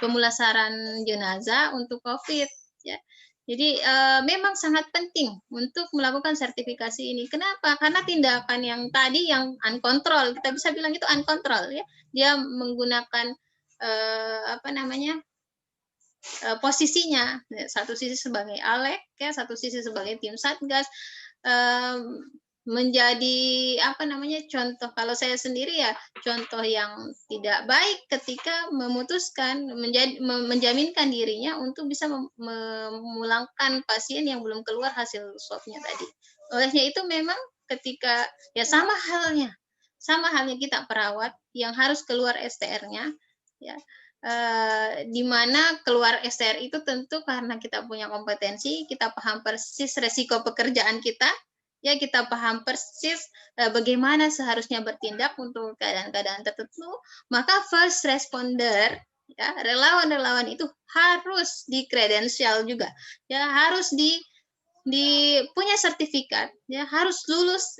pemulasaran jenazah untuk COVID ya. Jadi memang sangat penting untuk melakukan sertifikasi ini. Kenapa? Karena tindakan yang tadi yang uncontrol, kita bisa bilang itu uncontrol ya. Dia menggunakan posisinya, satu sisi sebagai ALEK ya, satu sisi sebagai tim satgas, menjadi contoh. Kalau saya sendiri ya contoh yang tidak baik ketika memutuskan menjaminkan dirinya untuk bisa memulangkan pasien yang belum keluar hasil swabnya tadi. Olehnya itu memang ketika ya sama halnya kita perawat yang harus keluar STR-nya ya. Di mana keluar STR itu tentu karena kita punya kompetensi, kita paham persis resiko pekerjaan kita, ya kita paham persis bagaimana seharusnya bertindak untuk keadaan-keadaan tertentu, maka first responder, ya relawan-relawan itu harus dikredensial juga, ya harus punya sertifikat, ya harus lulus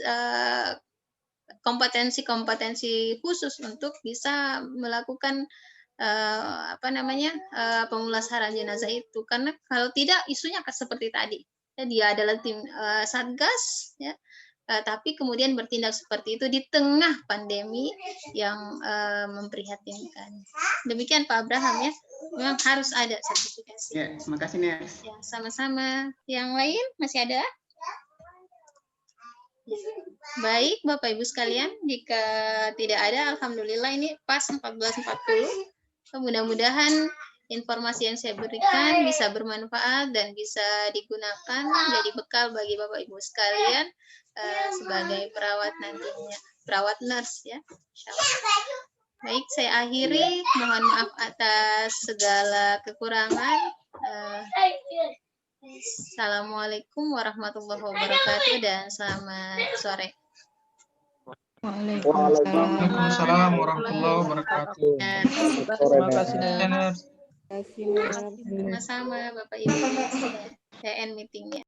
kompetensi-kompetensi khusus untuk bisa melakukan pemulasaran jenazah itu. Karena kalau tidak isunya seperti tadi ya, dia adalah tim satgas ya, tapi kemudian bertindak seperti itu di tengah pandemi yang memprihatinkan. Demikian Pak Abraham ya, memang harus ada sertifikasi. Ya, terima kasih Nes. Ya, sama-sama. Yang lain masih ada? Baik Bapak Ibu sekalian, jika tidak ada, alhamdulillah ini pas 14.40. Mudah-mudahan informasi yang saya berikan bisa bermanfaat dan bisa digunakan jadi bekal bagi Bapak Ibu sekalian sebagai perawat nantinya, perawat nurse ya. Baik, saya akhiri. Mohon maaf atas segala kekurangan. Assalamualaikum warahmatullahi wabarakatuh dan selamat sore. Waalaikumsalam warahmatullahi wabarakatuh. Terima kasih. Sama-sama Bapak Ibu. Saya end meetingnya.